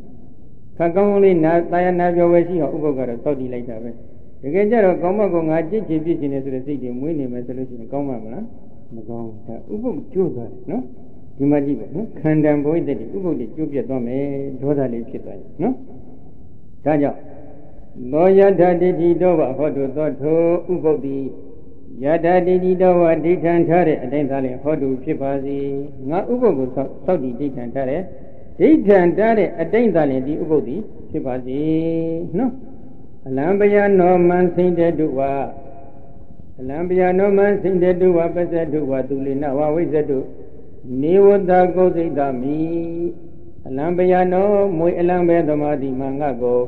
Kankamoli, Diana, Yawesi, or Ubogara, Saudi later. The Gajar of Gomago, I did business to the city, winning my solution, Gomama. မကောင်းဒါဥပုပ်ကျိုးသွားတယ်နော်ဒီမှာကြည့်ပဲနော်ခန္ဓာဘဝိတ္တိဥပုပ်တွေကျိုးပြတ်သွားမယ်ဒေါသလေးဖြစ်သွားတယ်နော်ဒါကြောင့်သောယထာတိတိတောဝဟောတုသောထိုဥပုပ်တိယထာတိတိတောဝဒိဋ္ဌံထားတဲ့အတိုင်းသာလည်းဟောတုဖြစ်ပါစေငါဥပုပ်ကိုစောက်တည်ဒိဋ္ဌံထားတဲ့ဒိဋ္ဌံထားတဲ့အတိုင်းသာလည်းဒီဥပုပ်တိဖြစ်ပါစေနော်အလံပယနောမံစိတ္တတုဝအလံပယနောမံစိတ္တတုဝပစ္စတုဝသူလိနဝဝိဇ္ဇတုနေဝတကုသိတမိအလံပယနောမွေအလံပဲသမာတိမငါကို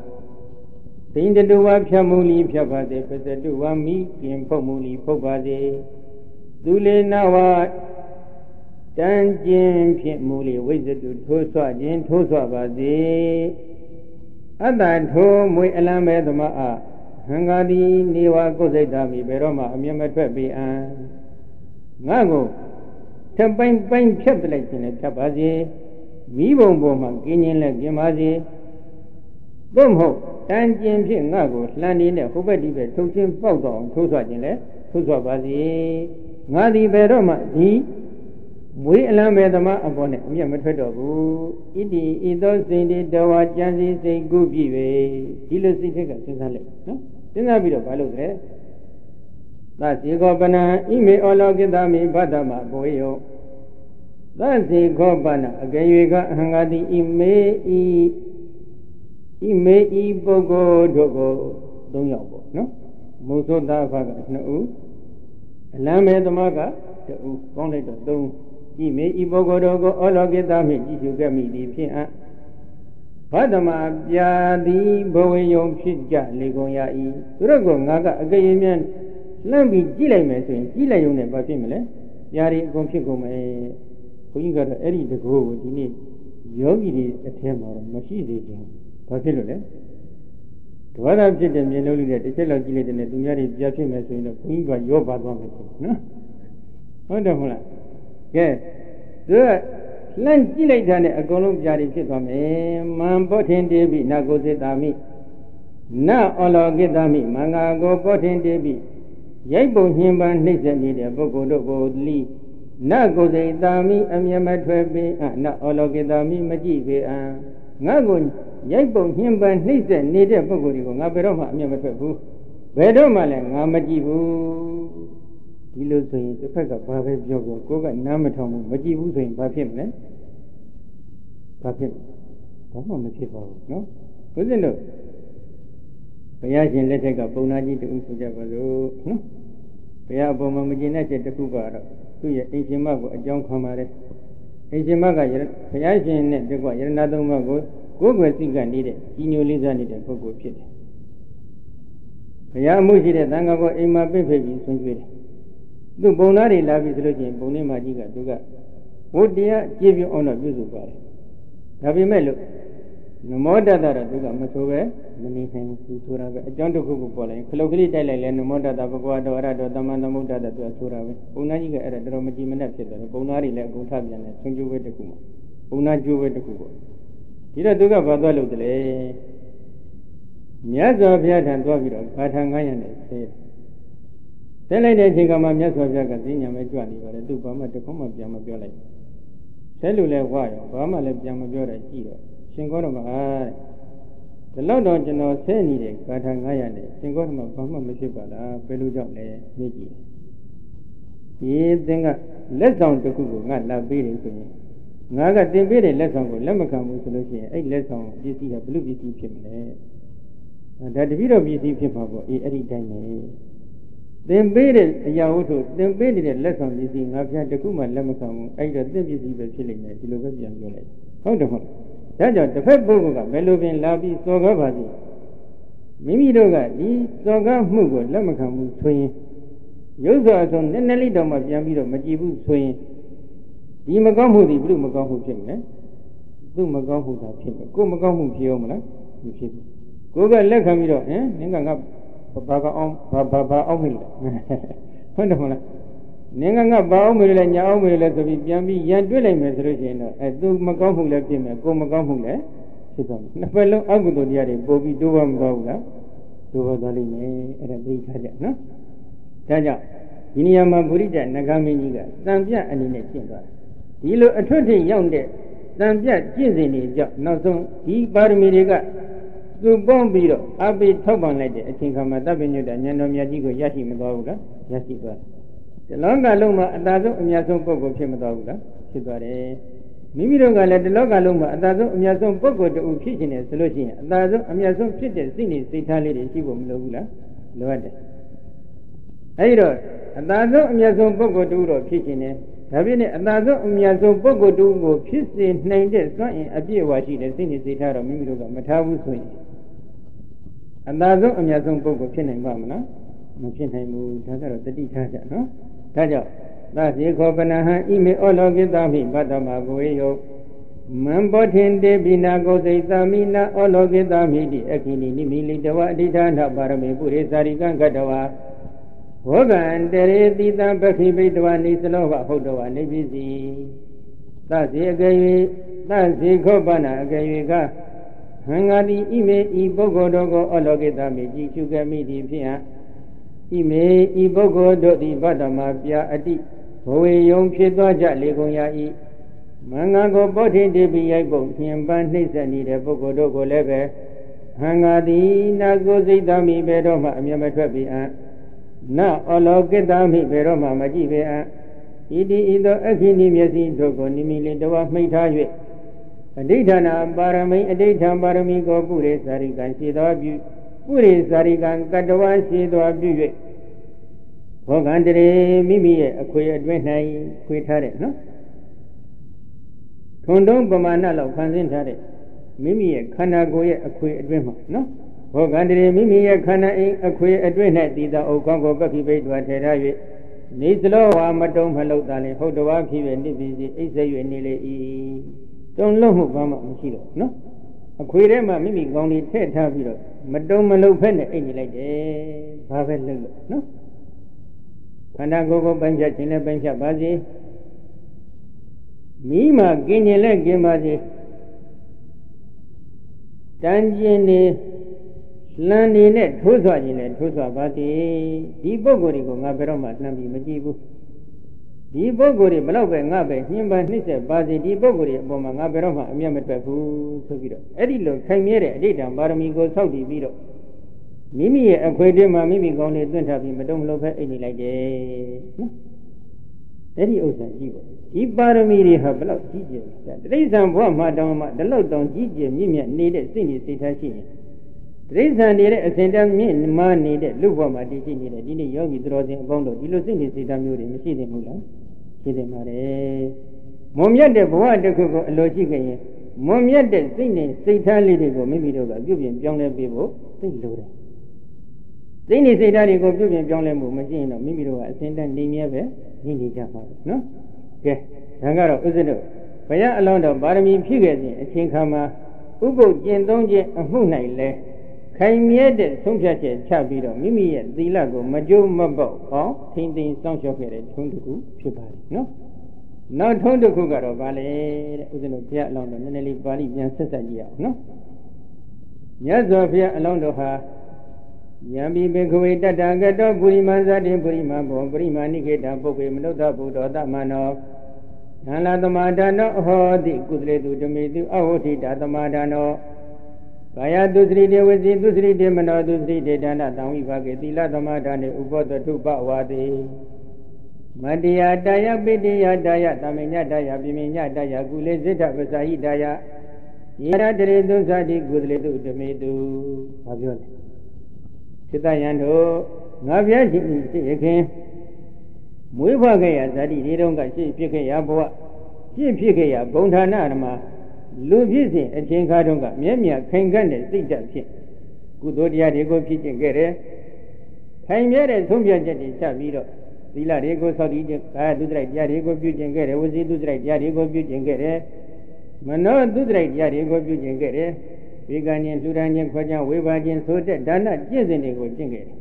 စိတ္တတုဝဖြတ်မူလီဖြတ်ပါစေပစ္စတုဝမိကျင်ဖုတ်မူလီဖုတ်ပါစေသူလိနဝတန်ကျင်ဖြစ်မူလီဝိဇ္ဇတုထိုးဆွခြင်းထိုးဆွပါစေအတ္တထိုမွေအလံပဲသမာအားဟံဃာတိနေဝကုသိတမိဘယ်တော့မှအမြတ်မထွက်ပေအံငါကိုထပိုင်းပိုင်းဖြတ်ပလိုက်ခြင်းနဲ့ဖြတ်ပါစေမိဘုံပေါ်မှာกินခြင်းနဲ့กินပါစေသို့မဟုတ်တန်ကျင်ဖြင့်ငါကိုလှန်နေတဲ့ဟိုဘက်ဒီဘက်ထုတ်ချင်းပေါက်တော့ထိုးဆွခြင်းနဲ့ထိုးဆွပါစေငါဒီဘယ်တော့မှဒီမွေးအလံပဲသမားအပေါ်နဲ့အမြတ်မထွက်တော့ဘူးဣတိဤသောစိတ်တဝါကြံစည်စိတ်ကုပြီပဲဒီလိုစိတ်ထက်ကစဉ်းစားလိုက်နော်စဉ်းစားပြီးတော့ဘာလုပ်လဲသစီခောပနံဣမေဩလောကိတမိဘဒ္ဓမဘဝေယောသစီခောပနံအကယ်၍ကအဟံဃာတိဣမေဤပုဂ္ဂိုလ်တို့ကို၃ယောက်ပေါ့နော်မုသောတာဖက2ဦးအလံမဲသမားက2ဦးပေါင်းလိုက်တော့3ဤမေဤပုဂ္ဂိုလ်တို့ကိုဩလောကိတမိကြည်ရှုခဲ့မိသည်ဖြင့်ဘဒ္ဓမပြာတိဘဝေယုံဖြစ်ကြလေကုန်ရ၏သူတို့ကငါကအကယ်၍မြန်လှမ်းပြီးကြည့်လိုက်မယ်ဆိုရင်ကြည့်လိုက်ရုံနဲ့ဘာဖြစ်မလဲပြာတွေအကုန်ဖြစ်ကုန်မယ်ဘုန်းကြီးကတော့အဲ့ဒီတကူကိုဒီနေ့ယောဂီတွေအထက်မှာတော့မရှိသေးဘူးဘာဖြစ်လို့လဲဒဝါဒဖြစ်တဲ့မြင်လို့လေးတစ်ချက်လောက်ကြည့်လိုက်တဲ့သူများတွေပြဖြစ်မယ်ဆိုရင်တော့ဘုန်းကြီးကရောပါသွားမယ်နော်ဟုတ်တယ်မဟုတ်လားကဲသူကလှမ်းကြည့်လိုက်တာနဲ့အကုန်လုံးပြာတွေဖြစ်သွားမယ်မံပောထင်တေပိနာကိုစေတာမိနဩလောကိတမိမင်္ဂါကိုပောထင်တေပိရိုက်ပုံညင်ပန်းနှိမ့်ဆက်နေတဲ့ပုဂ္ဂိုလ်တို့ကိုလိနကိုစေတာမိအမြတ်မထွက်ပေနဩလောကိတမိမကြည့်ပေအံငါကိုရိုက်ပုံညင်ပန်းနှိမ့်ဆက်နေတဲ့ပုဂ္ဂိုလ်တွေကိုငါဘယ်တော့မှအမြတ်မထွက်ဘူးဘယ်တော့မှလည်းငါမကြည့်ဘူးဒီလိုဆိုရင်တစ်ဖက်ကဘာပဲပြောပြောကိုယ်ကနားမထောင်ဘူးမကြည့်ဘူးဆိုရင်ဘာဖြစ်မလဲဘာဖြစ်ဘာမှမဖြစ်ပါဘူးနော်ဘုရားတို့ဘုရားရှင်လက်ထက်ကပုံနာကြီးတူဆိုကြပါလို့နော်ဘုရားအပေါ်မှာမကျင်တဲ့ချက်တစ်ခုကတော့သူ့ရဲ့အိမ်ရှင်မကိုအကြောင်းခံပါတယ်အိမ်ရှင်မကဘုရားရှင်နဲ့တကွရတနာသုံးပါးကိုကိုယ်ွယ်စိတ်ကနေတဲ့ကြီးညိုလေးစားနေတဲ့ပုဂ္ဂိုလ်ဖြစ်တယ်ဘုရားအမှုရှိတဲ့သံဃာကိုအိမ်မှာပြည့်ဖိတ်ပြီးဆွံ့ကျွေးတယ်သူပုံသားတွေလာပြီဆိုလို့ရှိရင်ပုံနေမကြီးကသူကဘုတရားကြည်ပြုအောင်တော့ပြုစုပါတယ်ဒါပေမဲ့လို့နမောတတ္တတော့သူကမဆိုပဲမနေနိုင်ဘူးဆိုတာပဲအကြောင်းတစ်ခုခုပေါ်လာရင်ခလုတ်ကလေးတိုက်လိုက်လဲနမောတတ္တဘဂဝါတော်အရတော်သမန္တမုဒ္ဒတသူကဆိုတာပဲပုံသားကြီးကအဲ့ဒါတော်တော်မကြည်မနဲ့ဖြစ်တယ်ပုံသားတွေလည်းအကုန်ထပြန်တယ်ဆွံ့ကျွေးပဲတစ်ခုမှာပုံသားကျွေးပဲတစ်ခုပေါ့ဒီတော့သူကဘာသွားလို့တလဲမြတ်စွာဘုရားထံသွားပြီးတော့ဘာထံ900နဲ့ဆဲလိုက်တဲ့အချိန်ကမှမြတ်စွာဘုရားကသိဉာဏ်ပဲကြွနေပါတယ်သူဘာမှတခုမှပြန်မပြောလိုက်ဆဲလို့လဲဝါရောဘာမှလည်းပြန်မပြောတယ်ကြည့်တော့ရှင်ကောတော်မှာဒီလောက်တော့ကျွန်တော်ဆဲနေတဲ့ဂါထာ900နဲ့ရှင်ကောတော်မှာဘာမှမဖြစ်ပါလားဘယ်လိုကြောင့်လဲမေးကြည့်ဒီသင်ကလက်ဆောင်တစ်ခုကိုငါလာပေးတယ်ဆိုရင်ငါကတင်ပေးတဲ့လက်ဆောင်ကိုလက်မခံဘူးဆိုလို့ရှိရင်အဲ့လက်ဆောင်ပစ္စည်းကဘလို့ပစ္စည်းဖြစ်မလဲဒါတပည့်တော်ပစ္စည်းဖြစ်မှာပေါ့အဲ့ဒီတိုင်းပဲသင်ပေးတဲ့အရာဝတ္ထုသင်ပေးနေတဲ့လက်ဆောင်ပစ္စည်းငါဖျားတခုမှလက်မခံဘူးအဲ့ဒါသင်ပစ္စည်းပဲဖြစ်လိမ့်မယ်ဒီလိုပဲပြန်ပြောလိုက်ဟုတ်တယ်ဟုတ်ဒါကြောင့်တစ်ဖက်ပုဂ္ဂိုလ်ကဘယ်လိုပင်လာပြီးစော်ကားပါစေမိမိတို့ကဒီစော်ကားမှုကိုလက်မခံဘူးဆိုရင်ရုပ်စွာအဆုံးနည်းနည်းလေးတော့မှပြန်ပြီးတော့မကြည့်ဘူးဆိုရင်ဒီမကောင်းမှုဒီဘုမကောင်းမှုဖြစ်မလဲသူ့မကောင်းမှုသာဖြစ်မယ်ကိုယ်မကောင်းမှုဖြစ်အောင်မလားမဖြစ်ဘူးကိုယ်ကလက်ခံပြီးတော့နင်ကငါဘာကအောင်ဘာအောင်မလဲဟုတ်တယ်မလားနင်ကငါဘာအောင်မလဲညာအောင်မလဲဆိုပြီးပြန်ပြီးရန်တွေ့လိုက်မယ်ဆိုလို့ရှိရင်တော့သူမကောင်းမှုလည်းဖြစ်မယ်ကိုယ်မကောင်းမှုလည်းဖြစ်သွားမယ်နှစ်ဖက်လုံးအကုသိုလ်တရားတွေပို့ပြီးတိုးပါမသွားဘူးလားတိုးပါသွားလိမ့်မယ်အဲ့ဒါသိထားကြနော်ဒါကြောင့် ဒီနေရာမှာဗုဒ္ဓနဂမင်းကြီးကသံပြအနေနဲ့ကျင့်သွားတယ်ဒီလိုအထွတ်ထိပ်ရောက်တဲ့သံပြကျင့်စဉ်တွေကြောင့်နောက်ဆုံးဒီပါရမီတွေကသူပေါင်းပြီးတော့အပိထောက်ပံ့လိုက်တဲ့အချိန်ခါမှာတပ်ပညုတဉာဏ်တော်မြတ်ကြီးကိုရရှိမသွားဘူးလားရရှိသွားတယ်ဒီလောကလုံးမှာအတာဆုံးအမြတ်ဆုံးပုဂ္ဂိုလ်ဖြစ်မသွားဘူးလားဖြစ်သွားတယ်မိမိတို့ကလည်းဒီလောကလုံးမှာအတာဆုံးအမြတ်ဆုံးပုဂ္ဂိုလ်တူဖြစ်ခြင်းနဲ့ဆိုလို့ရှိရင်အတာဆုံးအမြတ်ဆုံးဖြစ်တဲ့စိတ်နဲ့စိတ်ထားလေးတွေရှိဖို့မလိုဘူးလားလိုအပ်တယ်အဲဒီတော့အတာဆုံးအမြတ်ဆုံးပုဂ္ဂိုလ်တူတော့ဖြစ်ခြင်းနဲ့ဒါပြည့်နဲ့အတာဆုံးအမြတ်ဆုံးပုဂ္ဂိုလ်တူကိုဖြစ်စေနိုင်တဲ့စွမ်းအင်အပြည့်အဝရှိတဲ့စိတ်နဲ့စိတ်ထားတော့မိမိတို့ကမထားဘူးဆိုရင်အတာဆုံးအမြတ်ဆုံးပုဂ္ဂိုလ်ဖြစ်နိုင်ပါမလားမဖြစ်နိုင်ဘူးဒါကတော့တတိထားကြနော်ဒါကြောင့်သတိခောပနဟံဣမေဩလောကိတမိဘတ္တမကိုေယောမံဘောထင်တေပိနာကိုစိတ်သမိနာဩလောကိတမိတိအခိနိနိမိလိတဝအဋ္ဌာဏပါရမေပုရိသရိကံကတဝါဘောဂံတရေတိတံပခိဘိတဝနိစလောဘဟုတ်တော်ဝနေပြီစီသတိအကယေသတိခောပနအကယေကဟံငါတိဣမေဤပုဂ္ဂိုလ်တို့ကိုဩလောကိတမိကြည်ရှုကမိသည်ဖြင့်ဣမေဤပုဂ္ဂိုလ်တို့သည်ဘဒ္ဓမာပြအတိဘဝေယုံဖြစ်သောကြလေကုန်ရာ၏မင်္ဂကိုပောထင်တိပိရိုက်ပုံဖြင့်ပန်းနှိမ့်ဆက်နေတဲ့ပုဂ္ဂိုလ်တို့ကိုလည်းပဲဟံငါသည်နာကိုစိတ်သမီဘယ်တော့မှအမျက်မထွက်ပြီအံ့နဩလောကိတမိဘယ်တော့မှမကြည့်ပေအံ့ဣတိဤသောအခိနိမျက်စိတို့ကိုနိမိလိတဝမှိတ်ထား၍အဋ္ဌာဏပါရမိအဋ္ဌံပါရမီကိုပုရိသရိကံရှိသောပြုပုရိသရိကံကတဝါရှိသောပြု၍ဘောဂန္တရေမိမိရဲ့အခွေအတွင်း၌ခွေထားတဲ့နော်ထွန်တုံးပမာဏလောက်ဖန်ဆင်းထားတဲ့မိမိရဲ့ခန္ဓာကိုယ်ရဲ့အခွေအတွင်းမှာနော်ဘောဂန္တရေမိမိရဲ့ခန္ဓာအိမ်အခွေအတွင်း၌တည်သောဥက္ကောကိုပက္ခိဘိတ်တွာထည့်ထား၍နေစလောဝါမတုံမလှုပ်တာလေဟုတ်တော်ဖြစ်၍နိဗ္ဗိစီအိပ်ဆက်၍နေလေ၏တုံလုံးမှုဘာမှမရှိတော့နော်အခွေထဲမှာမိမိကောင်းလေးထည့်ထားပြီးတော့မတုံမလှုပ်ဖက်နဲ့အိပ်နေလိုက်တယ်ဘာပဲလှုပ်လို့နော်ခန္ဓာကိုယ်ကိုပိုင်းဖြတ်ခြင်းလည်းပိုင်းဖြတ်ပါစေမိမှกินခြင်းလည်းกินပါစေတန်ကျင်နေလှမ်းနေနဲ့ထိုးဆွခြင်းလည်းထိုးဆွပါစေဒီပုဂ္ဂိုလ်တွေကိုငါဘယ်တော့မှလှမ်းပြီးမကြည့်ဘူးဒီပုဂ္ဂိုလ်တွေဘလောက်ပဲငါပဲညှဉ်းပန်းနှိမ့်ဆက်ပါစေဒီပုဂ္ဂိုလ်တွေအပေါ်မှာငါဘယ်တော့မှအမျက်မထွက်ဘူးဆိုပြီးတော့အဲ့ဒီလိုခိုင်မြဲတဲ့အဋ္ဌံပါရမီကိုဆောက်တည်ပြီးတော့မိမိရဲ့အခွေတွင်းမှာမိမိကောင်းလေးသွင်းထားပြီးမတုံမလို့ပဲအိတ်နေလိုက်တယ်နော်အဲ့ဒီဥစ္စာကြီးပေါ့ဒီပါရမီတွေဟာဘလောက်ကြီးကျယ်လဲတိရစ္ဆာန်ဘဝမှာတောင်မှဒီလောက်တောင်ကြီးကျယ်မြင့်မြတ်နေတဲ့စိတ်နဲ့စိတ်ထားရှိရင်တိရစ္ဆာန်တွေရဲ့အစဉ်တည်းမြင့်မားနေတဲ့လူဘဝမှာတည်ရှိနေတဲ့ဒီနေ့ယောဂီသူတော်စင်အပေါင်းတို့ဒီလိုစိတ်နဲ့စိတ်ထားမျိုးတွေမရှိသင့်ဘူးလားရှိသင့်ပါတယ်မွန်မြတ်တဲ့ဘဝတစ်ခုကိုအလိုရှိခဲ့ရင်မွန်မြတ်တဲ့စိတ်နဲ့စိတ်ထားလေးတွေကိုမိမိတို့ကပြုပြင်ပြောင်းလဲပေးဖို့သိလိုတယ်စိတ်နေစိတ်ဓာတ်တွေကိုပြုပြင်ပြောင်းလဲမှုမရှိရင်တော့မိမိတို့ကအစဉ်တည်းနေမြဲပဲနေကြပါဘူးနော်ကဲဒါကတော့ဥစ္စတို့ဘုရားအလောင်းတော်ပါရမီဖြည့်ခဲ့ခြင်းအချိန်ခါမှာဥပုပ်ကျင့်သုံးခြင်းအမှု၌လဲခိုင်မြဲတဲ့ဆုံးဖြတ်ချက်ချပြီးတော့မိမိရဲ့သီလကိုမကြိုးမပေါက်အောင်ထိမ့်သိမ်းစောင့်ရှောက်ခဲ့တဲ့ထုံးတစ်ခုဖြစ်ပါတယ်နော်နောက်ထုံးတစ်ခုကတော့ဗာလေတဲ့ဥစ္စတို့ဘုရားအလောင်းတော်နည်းနည်းလေးပါဠိပြန်ဆက်ဆက်ကြည့်အောင်နော်မြတ်စွာဘုရားအလောင်းတော်ဟာယံပိဘေခဝေတတ္တကတောပုရိမဇာတိပုရိမဘောပရိမာဏိကေတပုပ္ပေမနုဿဗုဒ္ဓတမနောနန္လသမဒါနောအဟောတိကုသလေတုဓမေတုအဝဋ္ဌိတသမဒါနောကာယတုစရိတေဝစီတုစရိတေမနောတုစရိတေဒါနသံဝိပါကေသီလသမဒါနေဥပောတထုပဝါတိမတ္တယတာယပိတယတာယသမေညတာယပြိမေညတာယကုလေစိတ္တပစာဟိတာယယေရတရေသုသတိကုသလေတုဓမေတုဘာပြောလဲစိတ္တယံတို့ငါဘုရားရှင်ရှိခင်မွေးဖွားခဲ့ရဇာတိဒီတုန်းကရှိဖြစ်ခဲ့ရဘဝရှိဖြစ်ခဲ့ရဘုံဌာနဓမ္မလူဖြစ်စဉ်အချိန်ခါတုန်းကမြဲမြံခိုင်ခန့်တဲ့စိတ်ဓာတ်ဖြင့်ကုသိုလ်တရားတွေကိုဖြစ်ကျင့်ခဲ့တယ်ခိုင်မြဲတဲ့ဆုံးဖြတ်ချက်တွေချပြီးတော့သီလတွေကိုစောင့်တည်ခြင်းကာယသုတရိုက်တရားတွေကိုပြုကျင့်ခဲ့တယ်ဝစီသုတရိုက်တရားတွေကိုပြုကျင့်ခဲ့တယ်မနောသုတရိုက်တရားတွေကိုပြုကျင့်ခဲ့တယ်ဝေကံခြင်းလှူဒန်းခြင်းခွဲခြားဝေဘာခြင်းဆိုတဲ့ဒါနကျင့်စဉ်တွေကိုကျင့်ခဲ့တယ်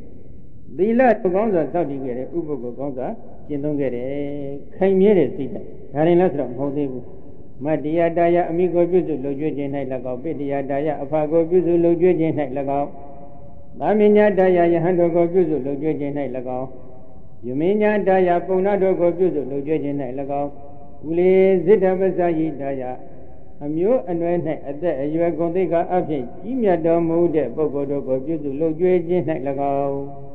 သီလကောင်းစွာစောင့်တည်ခဲ့တယ်ဥပုပ်ကိုကောင်းစွာကျင့်သုံးခဲ့တယ်ခိုင်မြဲတဲ့စိတ်ဓာတ်ဒါရင်လည်းဆိုတော့မဟုတ်သေးဘူးမတ္တယတာယအမိကိုပြုစုလုပ်ကျွေးခြင်း၌၎င်းပိတ္တယတာယအဖကိုပြုစုလုပ်ကျွေးခြင်း၌၎င်းသာမညတာယယဟန်တို့ကိုပြုစုလုပ်ကျွေးခြင်း၌၎င်း Yumina Daya Ponado go Buzu, Lojin Lagao, Ule Zita Basayi Daya, a mule and when at the you are going to go up, Jimia Domo de Bogodo go Buzu, Lojin Lagao.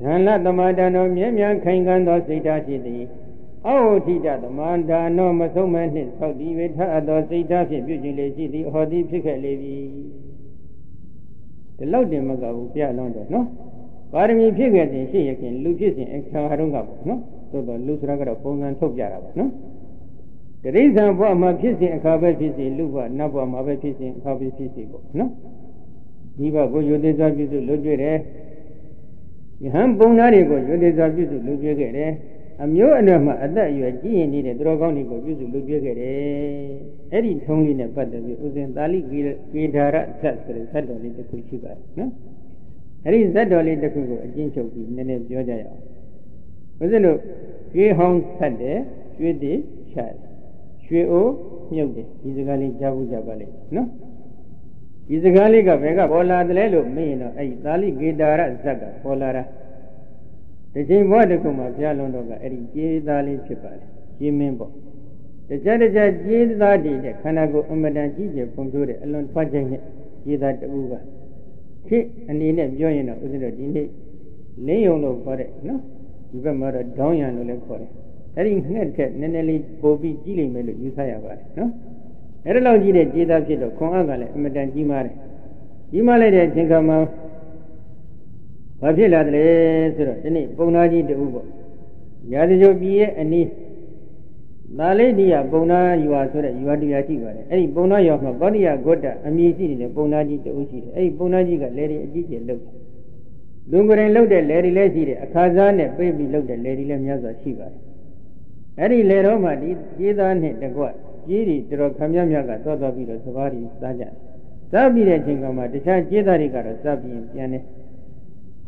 Nala the Madano, Miamian Kangan, or Sita City. Oh, Tita, the Manda, no Masoman, his Saudi with her, the Sita, usually city, or the Picket Lady. The Lodi Magabu, Pia London, no? Parmi Picket, she can Lucas and Kaharunga, no? So the Lusraga of Pongan Tokjara, no? The reason for my kissing and cover kissing, Luba, Napa, my kissing, cover kissing, no? Niva go, you deserve you to look at it. You have Bonari go, you deserve you to look at it. A mule and a that you are G needed, Drogoni go, you to look at it. Eddie Tony in a butter, was in Dali Gidara, that's the saddle in the Kushiba, no? Eddie Saddle in the Kugo, a ginch of the name of Georgia. Was it a gay hound Sunday, Swede, child. Sweo, Mude, is a galley Jabu Jabali, no? Is a galley of Vega, Pola, the Lelo, Mino, a Dali Gidara, Zaga, Polara. The same water come up, Yalondoga, Eddie J. Dali Chipal, Jimimbo. The Jadaja J. Dadi, the Kanago, Umadan Jija, Ponture, alone Pajang, Jida Uga. Kit and in a joiner, was it a dinner? Leon for it, no? You can murder Doyan for it. Having net Nenelli, Bobby, Gilly, Melu, Usaya, no? Erelo Gide, Jida Pito, Konagale, Umadan Jimare. Jimale, Jinkama. Papilla de any Bonaji de Ugo. Yadijo be any Naledia Bona, you are so that you are the Ativa. Any Bona Yama, Bodia Goda, Amisi, the Bonaji de Uchi, a Bonaji got Lady Ajija look. Dungur and looked at Lady Lazy, a Kazan, a baby looked at Lady Lamiaza Shiva. Any Leroma did Jidan hit the God. Giri, Dro Kamyamaga, Toda Vito, Savari, Saja. Sabi de Jingama, the child Jidarica, Sabi and Piane.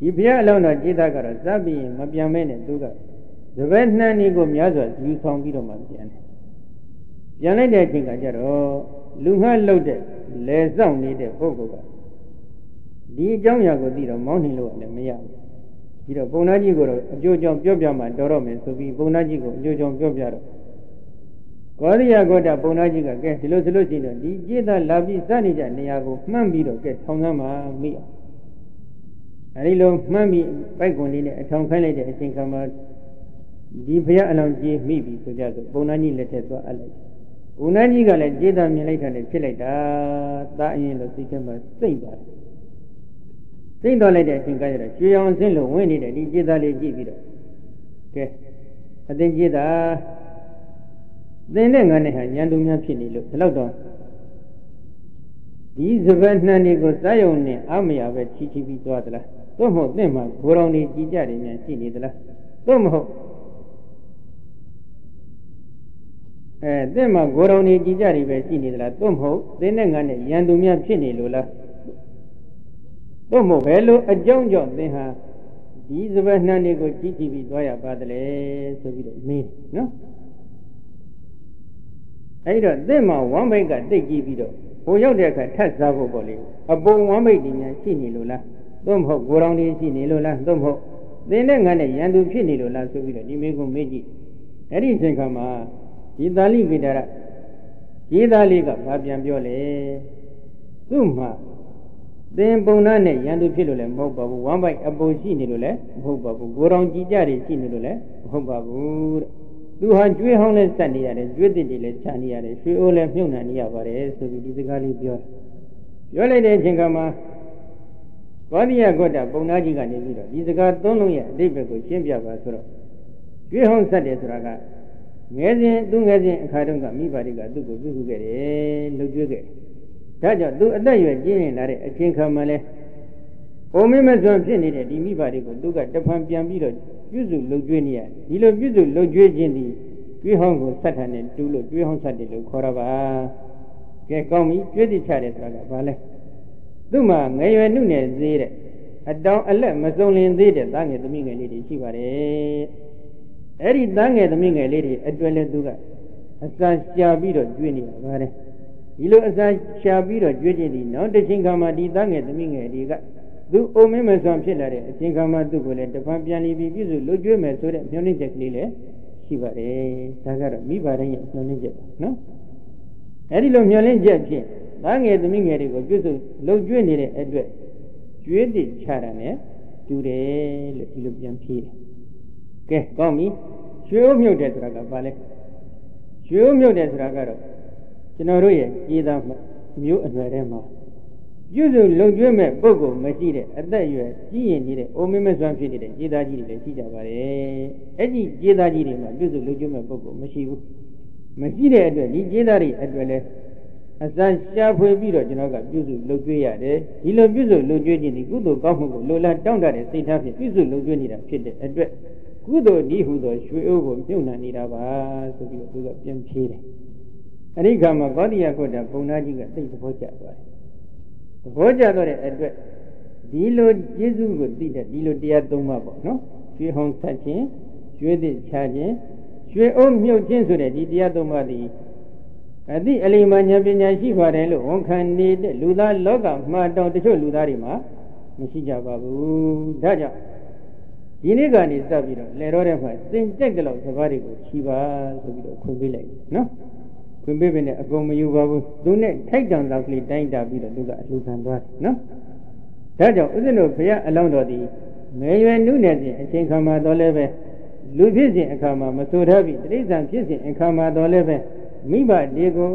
If you alone are Jidagara, Sabi, Mabiamen and Duga. The Ventna Nigo Miaza, you found Vito Mabian. Janade Jingajaro, Lunga loaded, less down needed Pogoga. The Jamyago did a mountain low and Maya. Peter Bonajigo, Jojo Jobjama, Doromen, so be Bonajigo, Jojo Jobjaro. Korea got a Bonajiga, get Lucina, the Jida Lavi Sanija, Niago, Mambido, get Tongama, Mia. Arilo, Mammy, Bagoni, a town candidate, I think I'm a deep here along G, maybe, so just Bonani letters were alleged. Unajiga let Jida Milata and Chileta, that in the September, say that. Say the letter, I think I had. She on Silo, when it is Jida Legibida. Okay. I think Jida. Then I had Yandumia Pini look, hello. These event Nanigo Sayone, Amia, Chichi Tuatla. Somehow, them are Goroni Jijari and Sinidla. Somehow, them are Goroni Jijari and Sinidla. Somehow, then I had Yandumia Pini Lula. Somehow, hello, a John John, they have. These event Nanigo Chichi Tuaya Badle, so we don't mean, no? I don't, them are one way got they give it up. Oh, you there can test Zavo Boli. A bone one made in Sinilula. Don't hope, go around in Sinilula, don't hope. Then I Yandu Sinilula, so we don't make them make it. Anything come out. Jidali Vidara. Jidali got Fabian Biole. Summa. Then Bonane, Yandu Pilula, Mobabu, one by a bow Sinilula, Mobabu, go around Jijari Sinilula, Mobabu. သူဟာကျွေးဟောင်းနဲ့စက်နေရတယ်ကျွေးတစ်တွေလည်းချနေရတယ်ရွှေအိုးလည်းမြုပ်နှံနေရပါတယ်ဆိုပြီးဒီစကားလေးပြောလိုက်တဲ့အချိန်ကမှဘောဓိယဂေါတပုံနာကြီးကနေပြီးတော့ဒီစကားသုံးလုံးရဲ့အဓိပ္ပာယ်ကိုရှင်းပြပါဆိုတော့ကျွေးဟောင်းစက်တယ်ဆိုတာကငယ်စဉ်အခါတုန်းကမိဘတွေကသူ့ကိုပြုစုခဲ့တယ်လှုပ်ကျွေးခဲ့ဒါကြောင့်သူအသက်အရွယ်ကြီးရင်လာတဲ့အချိန်ခါမှလည်းပုံမင်းမစွန်ဖြစ်နေတဲ့ဒီမိဘတွေကိုသူကတဖန်ပြန်ပြီးတော့ပြုစုလှုပ်ကျွေးနေရဒီလိုပြုစုလှုပ်ကျွေးခြင်းဒီကျွေးဟောင်းကိုဆက်ထန်နဲ့တူလို့ကျွေးဟောင်းဆက်တယ်လို့ခေါ်ရပါကဲကောင်းပြီကျွေးတိချတယ်ဆိုတာကဘာလဲသူ့မှာငယ်ရွယ်နှုနယ်သေးတဲ့အတောင်အလက်မစုံလင်သေးတဲ့သားငယ်သမီးငယ်လေးတွေရှိပါတယ်အဲ့ဒီသားငယ်သမီးငယ်လေးတွေအတွက်လည်းသူကအစာရှာပြီးတော့ကျွေးနေတာပါတယ်ဒီလိုအစာရှာပြီးတော့ကျွေးခြင်းဒီနောက်တစ်ချိန်ခါမှဒီသားငယ်သမီးငယ်တွေက သူအိုမင်းမစွမ်းဖြစ်လာတဲ့အချိန်ခါမှာသူ့ကိုလည်းတပံပြန်ပြီးပြည့်စုံလွတ်ကျွေးမယ်ဆိုတဲ့မျှော်လင့်ချက်ကလေးလည်းရှိပါတယ်ဒါကတော့မိဘတိုင်းရဲ့မျှော်လင့်ချက်နော်အဲ့ဒီလိုမျှော်လင့်ချက်ဖြင့်သားငယ်သမီးငယ်တွေကိုပြည့်စုံလွတ်ကျွေးနေတဲ့အတွက်ကျွေးတိချတာနဲ့တူတယ်လို့ဒီလိုပြန်ဖြေတယ်ကဲကောင်းပြီရွှေအိုးမြုပ်တယ်ဆိုတာကဘာလဲရွှေအိုးမြုပ်တယ်ဆိုတာကတော့ကျွန်တော်တို့ရဲ့ကြေးသားမျိုးအနွယ်ထဲမှာပြုစုလုံကျွေးမဲ့ပုဂ္ဂိုလ်မရှိတဲ့အသက်အရွယ်ကြီးရင်နေတဲ့အိုမင်းမစွမ်းဖြစ်နေတဲ့ကြေးသားကြီးတွေလည်းရှိကြပါတယ်အဲ့ဒီကြေးသားကြီးတွေမှာပြုစုလုံကျွေးမဲ့ပုဂ္ဂိုလ်မရှိဘူးမရှိတဲ့အတွက်ဒီကြေးသားတွေအတွက်လည်းအစရှာဖွေပြီးတော့ကျွန်တော်ကပြုစုလုံကျွေးရတယ်ဒီလိုပြုစုလုံကျွေးခြင်းဒီကုသိုလ်ကောင်းမှုကိုလိုလားတောင့်တတဲ့စိတ်ထားဖြင့်ပြုစုလုံကျွေးနေတာဖြစ်တဲ့အတွက်ကုသိုလ်ဒီဟုသောရွှေအိုးကိုမြုပ်နှံနေတာပါဆိုပြီးတော့သူကပြန်ဖြေတယ်အဲ့ဒီခါမှာကောတိယခုတ်တာပုံနာကြီးကသိသဘောကျသွားတယ်သဘောကျတော့တဲ့အတွက်ဒီလိုကျေးဇူးကိုသိတဲ့ဒီလိုတရားသုံးပါပေါ့နော်ရွှေဟောင်းဆက်ခြင်းရွှေသစ်ချခြင်းရွှေအိုးမြုပ်ခြင်းဆိုတဲ့ဒီတရားသုံးပါသည်အတိအလိမ္မာဉာဏ်ပညာရှိပါတယ်လို့ဝန်ခံနေတဲ့လူသားလောကမှာတောင်တချို့လူသားတွေမှာမရှိကြပါဘူးဒါကြောင့်ဒီနေ့ကနေစပြီးတော့လေတော့တဲ့မှာစင်ကြက်ကလောက်စကားတွေကိုချီပါဆိုပြီးတော့ခွင့်ပေးလိုက်နော်ခွင့်ပေးပြီးနဲ့အကုန်မယူပါဘူးသူနဲ့ထိုက်တန်သောကလေးတိုင်းတာပြီးတော့သူကအလှူခံသွားတယ်နော်ဒါကြောင့်ဥစဉ်တို့ဘုရားအလောင်းတော်ဒီငယ်ရွယ်နုနယ်စဉ်အချိန်ခါမှာတော့လည်းပဲလူဖြစ်စဉ်အခါမှာမဆိုထားပြီးတိရစ္ဆာန်ဖြစ်စဉ်အခါမှာတော့လည်းပဲမိဘတွေကိ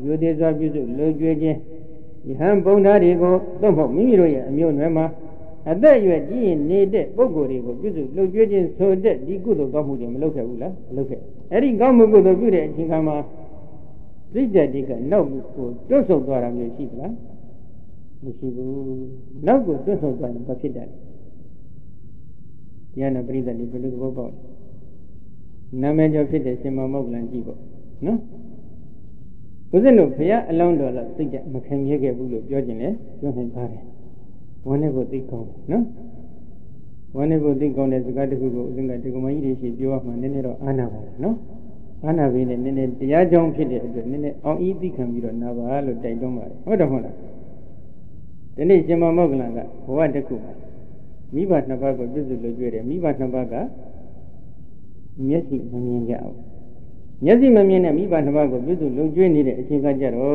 ုယူသေးစွာပြုစုလုံကျွေးခြင်းယဟန်ပုံသားတွေကိုသို့မဟုတ်မိမိတို့ရဲ့အမျိုးအနွယ်မှာအသက်အရွယ်ကြီးရင်နေတဲ့ပုဂ္ဂိုလ်တွေကိုပြုစုလုံကျွေးခြင်းဆိုတဲ့ဒီကုသိုလ်ကောင်းမှုတွေမလုပ်ခဲ့ဘူးလားမလုပ်ခဲ့အဲ့ဒီကောင်းမှုကုသိုလ်ပြုတဲ့အချိန်ခါမှာစိတ်ဓာတ်တွေကနောက်ကိုတွန့်ဆုတ်သွားတာမျိုးရှိသလားမရှိဘူးနောက်ကိုတွန့်ဆုတ်သွားရင်ဘာဖြစ်တယ်ဉာဏ်နဲ့ပရိသတ်တွေဘယ်လိုသဘောပေါက်လဲနာမည်ကျော်ဖြစ်တဲ့ရှင်မောဂလန်ကြည့်ပေါ့နော်ဘုဇင်တို့ဘုရားအလောင်းတော်လားစိတ်ဓာတ်မခံရခဲ့ဘူးလို့ပြောခြင်းလေပြောနိုင်ပါတယ်ဝန်းထဲကိုသိကောင်းနော်ဝန်းထဲကိုသိကောင်းတဲ့စကားတစ်ခုကိုဥစဉ်ကဒီကမကြီးတွေရှိပြောမှနည်းနည်းတော့အာနာပါနော်အာနာပြီးနဲ့နည်းနည်းတရားကြောင်းဖြစ်တဲ့အတွက်နည်းနည်းအောင်ဤသိခံပြီးတော့နာပါလို့တိုက်တွန်းပါတယ်ဟုတ်တယ်မဟုတ်လားဒီနေ့ရှင်မောဂလန်ကဘဝတစ်ခုမှာမိဘနှစ်ပါးကိုပြည့်စုံလို့ကြွတယ်မိဘနှစ်ပါးကမျက်စိမမြင်ကြအောင်မျက်စိမမြင်တဲ့မိဘနှစ်ပါးကိုပြည့်စုံလို့ကြွနေတဲ့အချိန်ကကြတော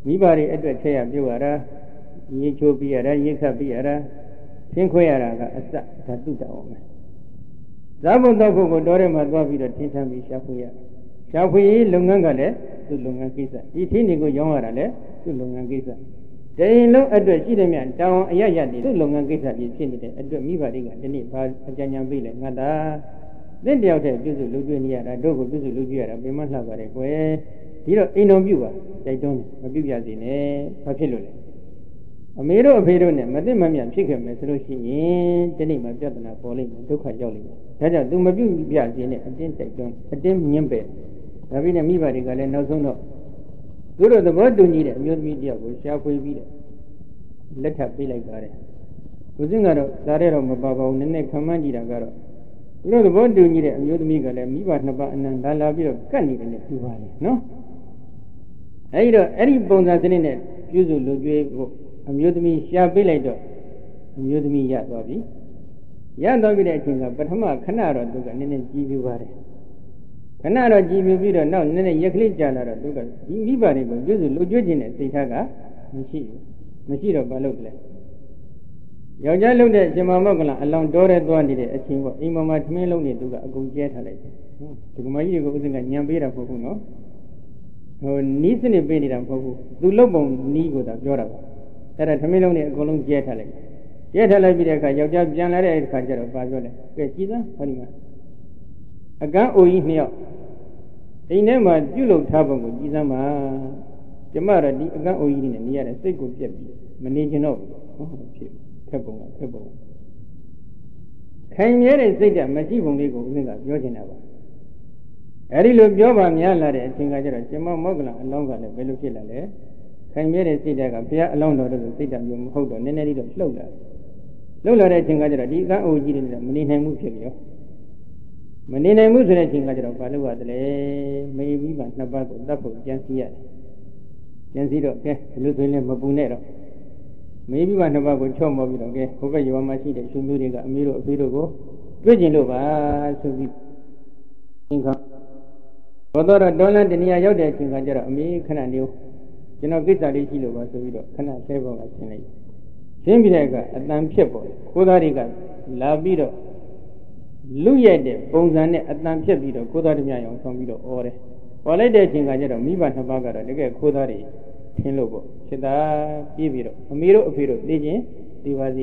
့မိဘတွေအတွက်ထည့်ရပြုတ်ရတာရေချိုးပြရတာရေခတ်ပြရတာသင်ခွဲရတာကအစဓာတုတောင်းမယ်ဇာဘုံတော့ဖို့ကိုတော်ထဲမှာသွားပြီးတော့ထင်းထမ်းပြီးရှာဖွေရရှာဖွေရေးလုပ်ငန်းကလည်းသူ့လုပ်ငန်းကိစ္စဒီထင်းတွေကိုရောင်းရတာလည်းသူ့လုပ်ငန်းကိစ္စတရင်လုံးအတွက်ရှိတဲ့မြတ်တောင်းအရရတည်သူ့လုပ်ငန်းကိစ္စကြီးဖြစ်နေတဲ့အတွက်မိဘတွေကဒီနေ့ဘာအကြံဉာဏ်ပေးလဲငါတာသင်တယောက်တည်းပြုစုလုပ်ကြည့်နေရတာတို့ကိုပြုစုလုပ်ကြည့်ရတာဘယ်မှလှပါတယ်ကွယ်ဒီတော့အိမ်တော်ပြုပါတိုက်တွန်းတယ်မပြုပြစေနဲ့ဘာဖြစ်လို့လဲအမေတို့အဖေတို့နဲ့မသိမမြတ်ဖြစ်ခဲ့မယ်ဆိုလို့ရှိရင်ဒီနေ့မှပြဿနာပေါ်လိမ့်မယ်ဒုက္ခရောက်လိမ့်မယ်ဒါကြောင့် तू မပြုပြစေနဲ့အတင်းတိုက်တွန်းအတင်းညှင်းပယ်ဒါပြီးနဲ့မိဘတွေကလည်းနောက်ဆုံးတော့သူတို့သဘောတူညီတဲ့အမျိုးသမီးတယောက်ကိုရှားဖွေပြီးတော့လက်ထပ်ပေးလိုက်ပါတယ်ဘုရင်ကတော့ဒါရဲတော့မပါပါဘူးနည်းနည်းခံမှန်းကြည့်တာကတော့သူတို့သဘောတူညီတဲ့အမျိုးသမီးကလည်းမိဘနှစ်ပါးအနန္တလာပြီးတော့ကတ်နေတယ်နဲ့ပြပါလေနော်အဲဒီတော့အဲ့ဒီပုံစံစနစ်နဲ့ပြုစုလူကျွေးဖို့အမျိုးသမီးရှားပေးလိုက်တော့အမျိုးသမီးရသွားပြီရသွားပြီတဲ့အချိန်ကပထမခဏတော့သူကနည်းနည်းကြည်ပြပါတယ်ခဏတော့ကြည်ပြပြီးတော့နောက်နည်းနည်းရက်ကလေးကြာလာတော့သူကဒီမိဘတွေကိုပြုစုလူကျွေးခြင်းနဲ့စိတ်ထားကမရှိတော့ဘာလုပ်လဲယောက်ျားလုပ်တဲ့ရှင်မောဂလန်အလောင်းတော်ရဲသွားနေတဲ့အချိန်ပေါ့အိမ်ပေါ်မှာထမင်းလုံးနေသူကအကုန်ကျဲထားလိုက်တယ်ဒီကမကြီးတွေကိုဥစဉ်ကညံပေးတာမဟုတ်ဘူးနော်ဟိုနီးစနစ်ပေးနေတာမဟုတ်ဘူးသူလုပ်ပုံနီးကိုသာပြောတာပါအဲ့ဒါထမင်းလုံးနေအကုန်လုံးကျဲထားလိုက်ကျဲထားလိုက်ပြီးတဲ့အခါယောက်ျားပြန်လာတဲ့အခါကျတော့ဘာပြောလဲကဲကြည်စမ်းဟောဒီမှာအကန်းအိုကြီးနှစ်ယောက်အိမ်ထဲမှာပြုတ်လုံထားပုံကိုကြည်စမ်းပါကျမတော့ဒီအကန်းအိုကြီးနဲ့နေရတဲ့စိတ်ကိုပြက်ပြီးမနေချင်တော့ဘူးဟုတ်ဖြစ်ထက်ပုံခိုင်မြဲတဲ့စိတ်ဓာတ်မရှိပုံလေးကိုဦးဇင်းကပြောချင်တာပါအဲဒီလိုပြောပါများလာတဲ့အချိန်ကကျတော့ရှင်မောဂလန်အလောင်းကလည်းဘယ်လိုဖြစ်လာလဲခိုင်မြဲတဲ့စိတ်ဓာတ်ကဘုရားအလောင်းတော်တို့စိတ်ဓာတ်မျိုးမဟုတ်တော့နည်းနည်းလေးတော့လှုပ်လာတဲ့အချိန်ကကျတော့ဒီကန်းအိုကြီးတွေနဲ့မနေနိုင်မှုဖြစ်ရောမနေနိုင်မှုဆိုတဲ့အချိန်ကကျတော့ဘာလို့ရသလဲမေမိဘနှစ်ပါးကိုတတ်ဖို့ကြံစည်ရတယ်ကြံစည်တော့ကဲဘယ်လိုဆိုရင်လည်းမပူနဲ့တော့ မေးပြီးမှနှစ်ပါးကိုချော့မောပြီးတော့ကဲဟိုဘက်ရွာမှာရှိတဲ့ရှင်မျိုးတွေကအမေတို့အဖေတို့ကိုတွေ့ကျင်လို့ပါဆိုပြီးသင်္ခါဘောတော့ဒေါ်လာတနေရာရောက်တဲ့အချိန်ကကျတော့အမေခဏနေကျွန်တော်ကိစ္စလေးရှိလို့ပါဆိုပြီးတော့ခဏဆဲပေါ်ကဆင်းလိုက်ရှင်းပြီးတဲ့အခါအတန်ဖြစ်ပေါ်ကိုသားတွေကလာပြီးတော့လူရဲ့တဲ့ပုံစံနဲ့အတန်ဖြစ်ပြီးတော့ကိုသားတမရောင်ဆောင်ပြီးတော့អော်တယ်ပေါ်လိုက်တဲ့အချိန်ကကျတော့မိဘနှစ်ပါးကတော့တကယ်ကိုသားတွေထင်းလို့ပေါ့ဖြစ်တာပြေးပြီးတော့အမေတို့အဖေတို့သိချင်းဒီပါစ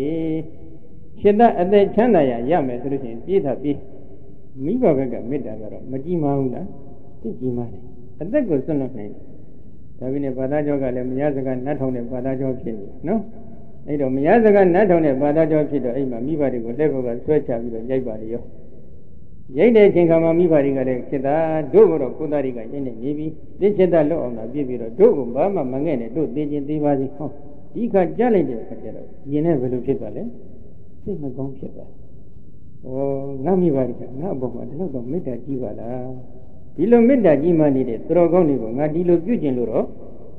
ီဖြစ်တာအသက်ချမ်းသာရမယ်ဆိုလို့ရှိရင်ပြေးတာပြေးမိဘဘက်ကမေတ္တာကတော့မကြည်မဘူးလားသိကြည်မတယ်အသက်ကိုစွန့်လွတ်နိုင်တယ်ဒါပြီးနေဘာသာကြောကလည်းမရစကားနတ်ထောင်တဲ့ဘာသာကြောဖြစ်နေနော်အဲ့တော့မရစကားနတ်ထောင်တဲ့ဘာသာကြောဖြစ်တော့အဲ့မှာမိဘတွေကိုလက်ဘက်ကဆွဲချပြီးတော့ရိုက်ပါလေရောရိုက်တဲ့အချိန်ခါမှာမိဘတွေကလည်းဖြစ်တာတို့ကတော့ကိုသားတွေကရင်းနေနေပြီးသိချစ်တာလွတ်အောင်သာပြည့်ပြီးတော့တို့ကဘာမှမငဲ့နဲ့တို့သိချင်းသိပါစီဟောဒီခါကြားလိုက်တဲ့အခါကျတော့ယင်နဲ့ဘယ်လိုဖြစ်သွားလဲစိတ်မကောင်းဖြစ်သွားငါမိဘတွေကငါအပေါ်မှာဒီလောက်တော့မေတ္တာကြီးပါလားဒီလိုမေတ္တာကြီးမှနေတဲ့သူတော်ကောင်းတွေကိုငါဒီလိုပြုကျင်လို့တော့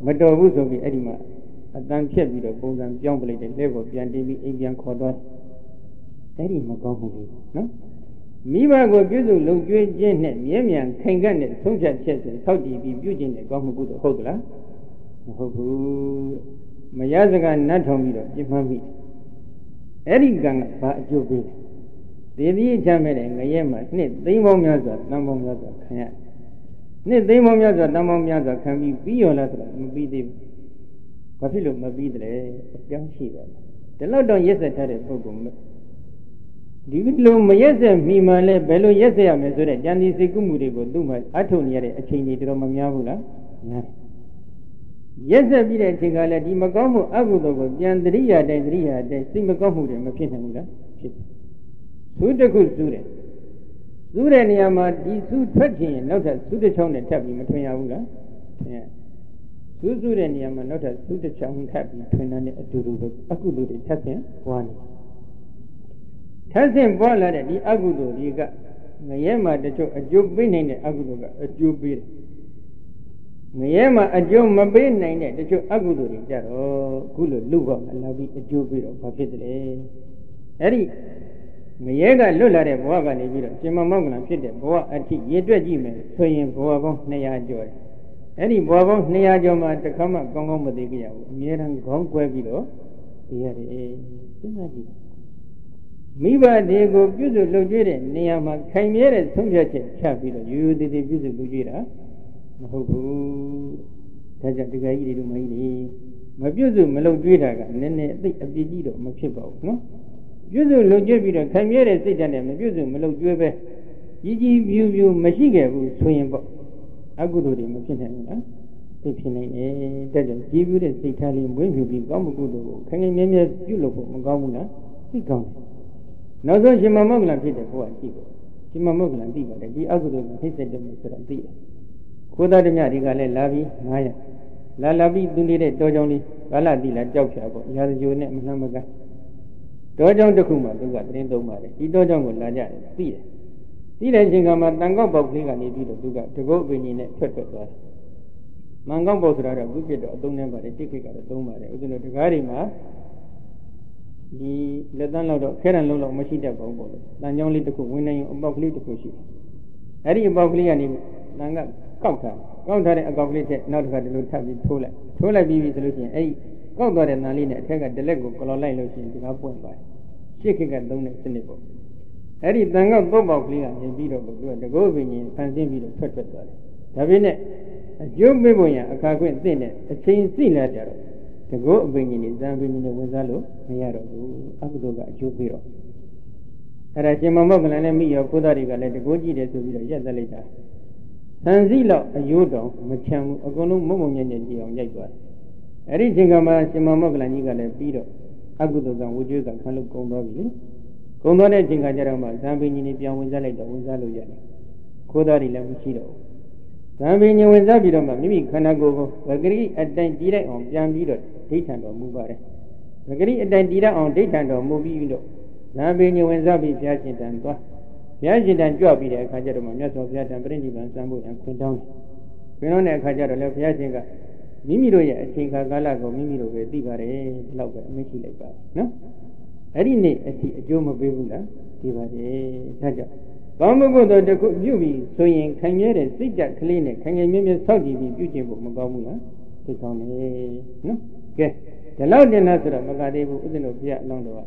မတော်ဘူးဆိုပြီးအဲ့ဒီမှာအတန်ဖြတ်ပြီးတော့ပုံစံပြောင်းပလိုက်တဲ့လက်ကိုပြန်တင်ပြီးအိမ်ပြန်ခေါ်သွားအဲ့ဒီမကောင်းမှုလေးနော်မိဘကိုပြုစုလုံကျွေးခြင်းနဲ့မြဲမြံခိုင်ခန့်တဲ့ဆုံးဖြတ်ချက်ဆိုထောက်တည်ပြီးပြုကျင်တဲ့ကောင်းမှုကုသိုလ်ဟုတ်ကလားမဟုတ်ဘူးမရစကားနတ်ထောင်ပြီးတော့ပြင်းမှန်းမိအဲ့ဒီကံကဘာအကျိုးပေးလဲဒီဒီချမ်းမဲ့တဲ့ငရဲမှာနှစ်သိန်းပေါင်းများစွာတန်ပေါင်းများစွာခံရနှစ်သိန်းပေါင်းများစွာတန်ပေါင်းများစွာခံပြီးရောလားဆိုတော့မပြီးသေးဘူးဘာဖြစ်လို့မပြီးတယ်အကြောင်းရှိတယ်ဒီလောက်တော့ရက်ဆက်ထားတဲ့ပုဂ္ဂိုလ်ဒီလိုမရက်ဆက်မိမှလည်းဘယ်လိုရက်ဆက်ရမလဲဆိုတဲ့ဉာဏ်ဒီစိတ်ကူးမှုတွေကိုသူ့မှာအထုတ်နေရတဲ့အချိန်တွေတော်မများဘူးလားများရက်ဆက်ပြီးတဲ့အချိန်ကလည်းဒီမကောင်းမှုအကုသိုလ်ကိုပြန်တရိယာတိုင်းစိတ်မကောင်းမှုတွေမဖြစ်နိုင်ဘူးလားဖြစ်သူတစ်ခုစုတယ်စုတဲ့နေရာမှာဒီစုထွက်ခြင်းနောက်ထပ်စုတစ်ချောင်းနဲ့ထပ်ပြီးမထွင်ရဘူးလားစုတဲ့နေရာမှာနောက်ထပ်စုတစ်ချောင်းထပ်ပြီးထွင်တဲ့အတူတူပဲအကုသိုလ်တွေထပ်ဆင်ပွားနေထပ်ဆင်ပွားလာတဲ့ဒီအကုသိုလ်တွေကငရဲမှာတချို့အကျိုးပေးနိုင်တဲ့အကုသိုလ်ကအကျိုးပေးတယ်ငရဲမှာအကျိုးမပေးနိုင်တဲ့တချို့အကုသိုလ်တွေကြတော့ခုလိုလူ့ဘောမှာလာပြီးအကျိုးပေးတော့ဘာဖြစ်တယ်အဲ့ဒီငရဲကလွတ်လာတဲ့ဘဝကနေပြီးတော့ရှင်မမောက္ကလံဖြစ်တဲ့ဘဝအထိရေတွက်ကြည့်မယ်ဆိုရင်ဘဝပေါင်း200ကျော်တယ်အဲ့ဒီဘဝပေါင်း200ကျော်မှာတစ်ခါမှကောင်းကောင်းမသိကြရဘူးအမြဲတမ်းခေါင်းကွဲပြီးတော့သိရတယ်စဉ်းစားကြည့်မိဘတွေကိုပြုစုလုပ်ကြွေးတဲ့နေရာမှာခိုင်မြဲတဲ့ဆုံးဖြတ်ချက်ချပြီးတော့ရိုးရိုးသေးသေးပြုစုလုပ်ကြွေးတာမဟုတ်ဘူးဒါကြောင့်ဒီကကြီးတွေတို့မကြီးတွေမပြုစုမလုပ်ကြွေးတာကနည်းနည်းအသိအပြည့်ကြီးတော့မဖြစ်ပါဘူးနော်ပြုစုလုပ်ကြွေးပြီးတော့ခိုင်မြဲတဲ့စိတ်ဓာတ်နဲ့မပြုစုမလုပ်ကြွေးပဲကြီးပြူမရှိခဲ့ဘူးဆိုရင်ပေါ့အကုသိုလ်တွေမဖြစ်နိုင်ဘူးလားသိဖြစ်နိုင်တယ်ဒါကြောင့်ကြီးပြူတဲ့စိတ်ထားလေးမွေးမြူပြီးကောင်းမှုကုသိုလ်ကိုခိုင်ခိုင်မြဲမြဲပြုလုပ်ဖို့မကောင်းဘူးလားသိကောင်းတယ်နောက်ဆုံးရှင်မမောက္ကလံဖြစ်တဲ့ဘုရားရှိတယ်ရှင်မမောက္ကလံသိပါတယ်ဒီအကုသိုလ်ကိုနှိမ့်ဆက်တယ်ဆိုတော့သိတယ်ခိုးသားဓမြတွေကလည်းလာပြီး900လာပြီးသူနေတဲ့တောကြောင်လေးဘာလတိလာကြောက်ဖြာပေါ့ရာဇဂိုနဲ့မနှမ်းမကတောကြောင်တစ်ခုမှသူကတင်းသုံးပါတယ်ဒီတောကြောင်ကိုလာကြတယ်သိတဲ့အချိန်ကမှတန်ကောက်ပေါက်ကလေးကနေပြီးတော့သူကတကုတ်ပင်ကြီးနဲ့ထွက်သွားတယ်မန်ကောက်ပေါက်ဆိုတာတော့ဘုပြစ်တော့အသုံးနဲ့ပါတယ်တိခိကတော့သုံးပါတယ်ဥစဉ်တို့တကားတွေမှာဒီလက်တန်းလောက်တော့ခဲရန်လုံးလောက်မရှိတတ်ပါဘူးပေါ့လေတန်ကြောင်းလေးတစ်ခုဝင်နေရင်အပေါက်ကလေးတစ်ခုရှိတယ်အဲ့ဒီအပေါက်ကလေးကနေတန်ကကောက်ထားတဲ့အကောက်ကလေးထက်နောက်တစ်ခါဒီလိုထပ်ပြီးထိုးလိုက်ပြီးဆိုလို့ရှိရင်အဲ့ဒီကောက်သွားတဲ့တန်လေးနဲ့အထက်ကဒလက်ကိုကလော်လိုက်လို့ရှိရင်ဒီကားပွင့်သွားတယ်ရှစ်ခေတ်ကသုံးတဲ့စနစ်ပေါ့အဲ့ဒီတန်ကောက်သုံးပေါက်ကလေးကမြင်ပြီးတော့သူကတကောပင်ကြီးဖန်ဆင်းပြီးတော့ထွက်သွားတယ်ဒါပေမဲ့အကျိုးပေးဖို့ရအခါခွင့်သိတဲ့အချိန်စီလာကြတော့တကောအပင်ကြီးနဲ့ဇံပင်ကြီးနဲ့ဝင်စားလို့မရတော့ဘူးအကုသိုလ်ကအကျိုးပေးတော့အဲ့ဒါရှင်မမောက္ကလံနဲ့မိရောကိုသားတွေကလည်းတကောကြည့်တယ်ဆိုပြီးတော့ရက်သက်လိုက်တာဆန်စီလောက်အယိုးတောင်မချမ်းဘူးအကုန်လုံးမုံညံ့ညံ့ကြည့်အောင်ရိုက်သွားတယ်အဲ့ဒီချိန်ကမှရှင်မမောက္ကလံကြီးကလည်းပြီးတော့အကုသိုလ်ကဝိကျွေးကခံလို့ကုန်သွားပြီလေကုန်သွားတဲ့အချိန်ကကျတော့မှဇံပင်ကြီးနဲ့ပြန်ဝင်စားလိုက်တော့ဝင်စားလို့ရတယ်ခိုးသားတွေလည်းမရှိတော့ဘူးဇံပင်ကြီးဝင်စားပြီးတော့မှမိမိခန္ဓာကိုယ်ကိုဗဂရိအတိုင်တည်လိုက်အောင်ပြန်ပြီးတော့ဒိဋ္ဌံတော်မူပါတယ်ဗဂရိအတိုင်တည်ရအောင်ဒိဋ္ဌံတော်မူပြီးတော့ဇံပင်ကြီးဝင်စားပြီးဘုရားရှင်တန်သွားဘုရားရှင်တန်ကြွပြီးတဲ့အခါကျတော့မှမြတ်စွာဘုရားတန်ပြိဋိဘံစံဖို့ရန်ခွင်တောင်းတယ်ခွင်တောင်းတဲ့အခါကျတော့လည်းဘုရားရှင်က မိမိတို့ရဲ့အချိန်ကာလကိုမိမိတို့ပဲသိပါတယ်ဒီလောက်ပဲအမိန့်ရှိလိုက်ပါနော်အဲ့ဒီနေ့အထိအကျိုးမပေးဘူးလားဒီပါတယ်ဒါကြောင့်ကောင်းမှုကုသိုလ်တစ်ခုပြုပြီးဆိုရင်ခံရတဲ့စိတ်ဓာတ်ကလေးနဲ့ခံရမြဲမြဲစောင့်ကြည့်ပြီးပြုကျင့်ဖို့မကောင်းဘူးလားသိကောင်းတယ်နော်ကဲဒီလောက်တင်လားဆိုတော့မကသေးဘူးဥစဉ်တို့ဘုရားအလောင်းတော်က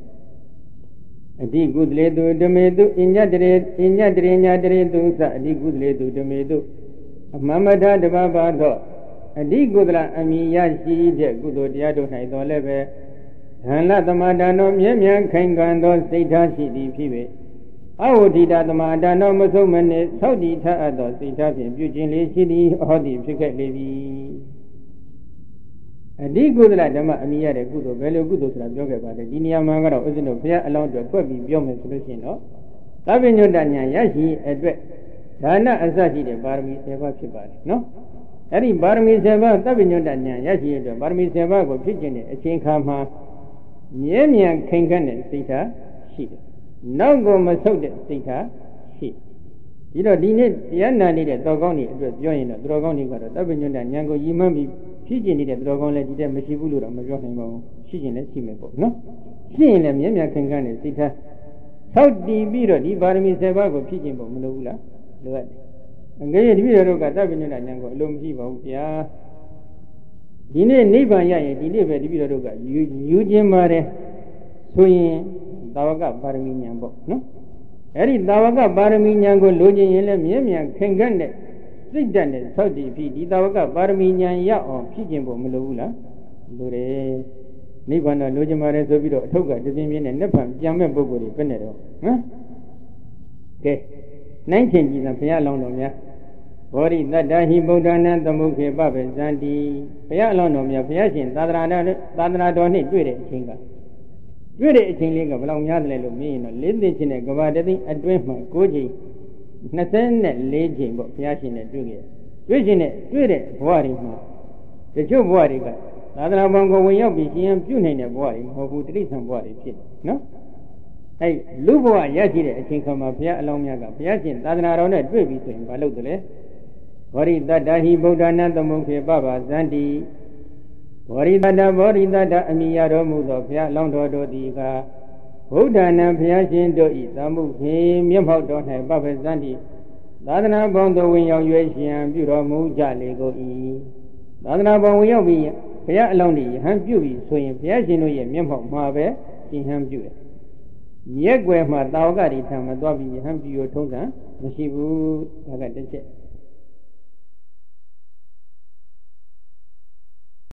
အဓိကုသလေတုဓမေတုအညတရေညာတရေတုသအဓိကုသလေတုဓမေတုအမမထတဘာဘာတော့အဓိကုသလအမိယရှိတဲ့ကုသိုလ်တရားတို့၌တော်လည်းပဲဓမ္မသမဒါနောမြဲမြံခိုင်ခံသောစိတ်ထားရှိသည်ဖြစ်၍အဝဋ္ဌိတသမဒါနောမဆုံးမနှင့်သောက်တည်ထအပ်သောစိတ်ထားဖြင့်ပြုခြင်းလေးရှိသည်ဟောသည်ဖြစ်ခဲ့လေပြီအဓိကုသလဓမ္မအမိရတဲ့ကုသိုလ်ဘယ်လိုကုသိုလ်ဆိုတာပြောခဲ့ပါတယ်ဒီနေရာမှာကတော့ဥစဉ်တို့ဘုရားအလောင်းအတွက်ကွက်ပြီးပြောမယ်ဆိုလို့ရှိရင်တော့သဗ္ဗညုတဉာဏ်ရရှိအတွက်ဒါနအစရှိတဲ့ပါရမီ10ပါးဖြစ်ပါတယ်နော်အဲ့ဒီပါရမီ10ပါးသဗ္ဗညုတဉာဏ်ရရှိတဲ့အတွက်ပါရမီ10ပါးကိုဖြစ်ခြင်းတဲ့အချိန်ခါမှာမြဲမြံခိုင်ခန့်တဲ့စိတ်ထားရှိတယ်နောက်ကိုမဆုတ်တဲ့စိတ်ထားရှိဒီတော့ဒီနေ့တရားနာနေတဲ့တော်ကောင်းတွေအတွက်ပြောရင်တော့တော်ကောင်းတွေကတော့သဗ္ဗညုတဉာဏ်ကိုရည်မှန်းပြီးဖြစ်ခြင်းနေတဲ့တော်ကောင်းလည်းဒီတဲ့မရှိဘူးလို့တော့မပြောနိုင်ပါဘူးရှိခြင်းလည်းရှိမယ်ပေါ့နော်ရှိရင်လည်းမြဲမြံခိုင်ခန့်တဲ့စိတ်ထားထောက်တည်ပြီးတော့ဒီပါရမီ10ပါးကိုဖြစ်ခြင်းပေါ့မလိုဘူးလားလိုအပ်တယ်အငယ်ရတပည့်တော်ကသဗ္ဗညုတဉာဏ်ကိုအလိုမရှိပါဘူးဗျာဒီနေ့နိဗ္ဗာန်ရရင်ဒီနေ့ပဲတပည့်တော်ကယူခြင်းပါတယ်ဆိုရင်သာဝကပါရမီဉာဏ်ပေါ့နော်အဲ့ဒီသာဝကပါရမီဉာဏ်ကိုလိုချင်ရင်လည်းမြဲမြံခိုင်ခန့်တဲ့စိတ်ဓာတ်နဲ့သောက်တည်ပြီးဒီသာဝကပါရမီဉာဏ်ရအောင်ဖြစ်ခြင်းပေါ့မလိုဘူးလားလိုတယ်နိဗ္ဗာန်တော့လိုချင်ပါတယ်ဆိုပြီးတော့အထုပ်ကတပြင်းပြင်းနဲ့နှစ်ဖန်ပြန်မဲ့ပုဂ္ဂိုလ်တွေပဲနဲ့တော့ဟမ်ကဲနိုင်ချင်ကြည်သာဘုရားလောင်းတော်များဘောရိတတ္တဟိဗုဒ္ဓနာသမုခေပပဇန္တိဘုရားလောင်းတော်များဘုရားရှင်သာသနာတော်နဲ့တွေ့တဲ့အချိန်ကတွေ့တဲ့အချိန်လေးကဘယ်လောက်များတယ်လို့မြင်ရင်တော့၄သိချင်းနဲ့ကဘာတသိအတွင်းမှာ9ချိန်24ချိန်ပေါ့ဘုရားရှင်နဲ့တွေ့ခဲ့တွေ့ရှင်နဲ့တွေ့တဲ့ဘဝတွေမှာတချို့ဘဝတွေကသာသနာပေါင်းကိုဝင်ရောက်ပြီးရှင်ပြုနိုင်တဲ့ဘဝတွေမဟုတ်ဘူးတိဋ္ဌံဘဝတွေဖြစ်တယ်နော်အဲ့လူဘဝရရှိတဲ့အချိန်ခါမှာဘုရားအလောင်းများကဘုရားရှင်သာသနာတော်နဲ့တွေ့ပြီးဆိုရင်မလုပ်တယ်လေဘောရိတတ္တဟိဗုဒ္ဓနာသမုခေပပဇန္တိဘောရိတတ္တအမိရတော်မူသောဘုရားအလောင်းတော်တို့သည်ကဗုဒ္ဓနာဘုရားရှင်တို့ဤသမုခေမျက်မှောက်တော်၌ပပဇန္တိသာသနာပေါင်းသို့ဝင်ရောက်၍ရှင်ပြုတော်မူကြလေကုန်၏သာသနာပေါင်းဝင်ရောက်ပြီးဘုရားအလောင်းကြီးယဟန်ပြုပြီးဆိုရင်ဘုရားရှင်တို့ရဲ့မျက်မှောက်မှာပဲရှင်ဟန်ပြုတယ်ရက်ွယ်မှာတာဝကတွေထံမှာသွားပြီးယဟန်ပြုရထုံးစံမရှိဘူးဒါကတစ်ချက်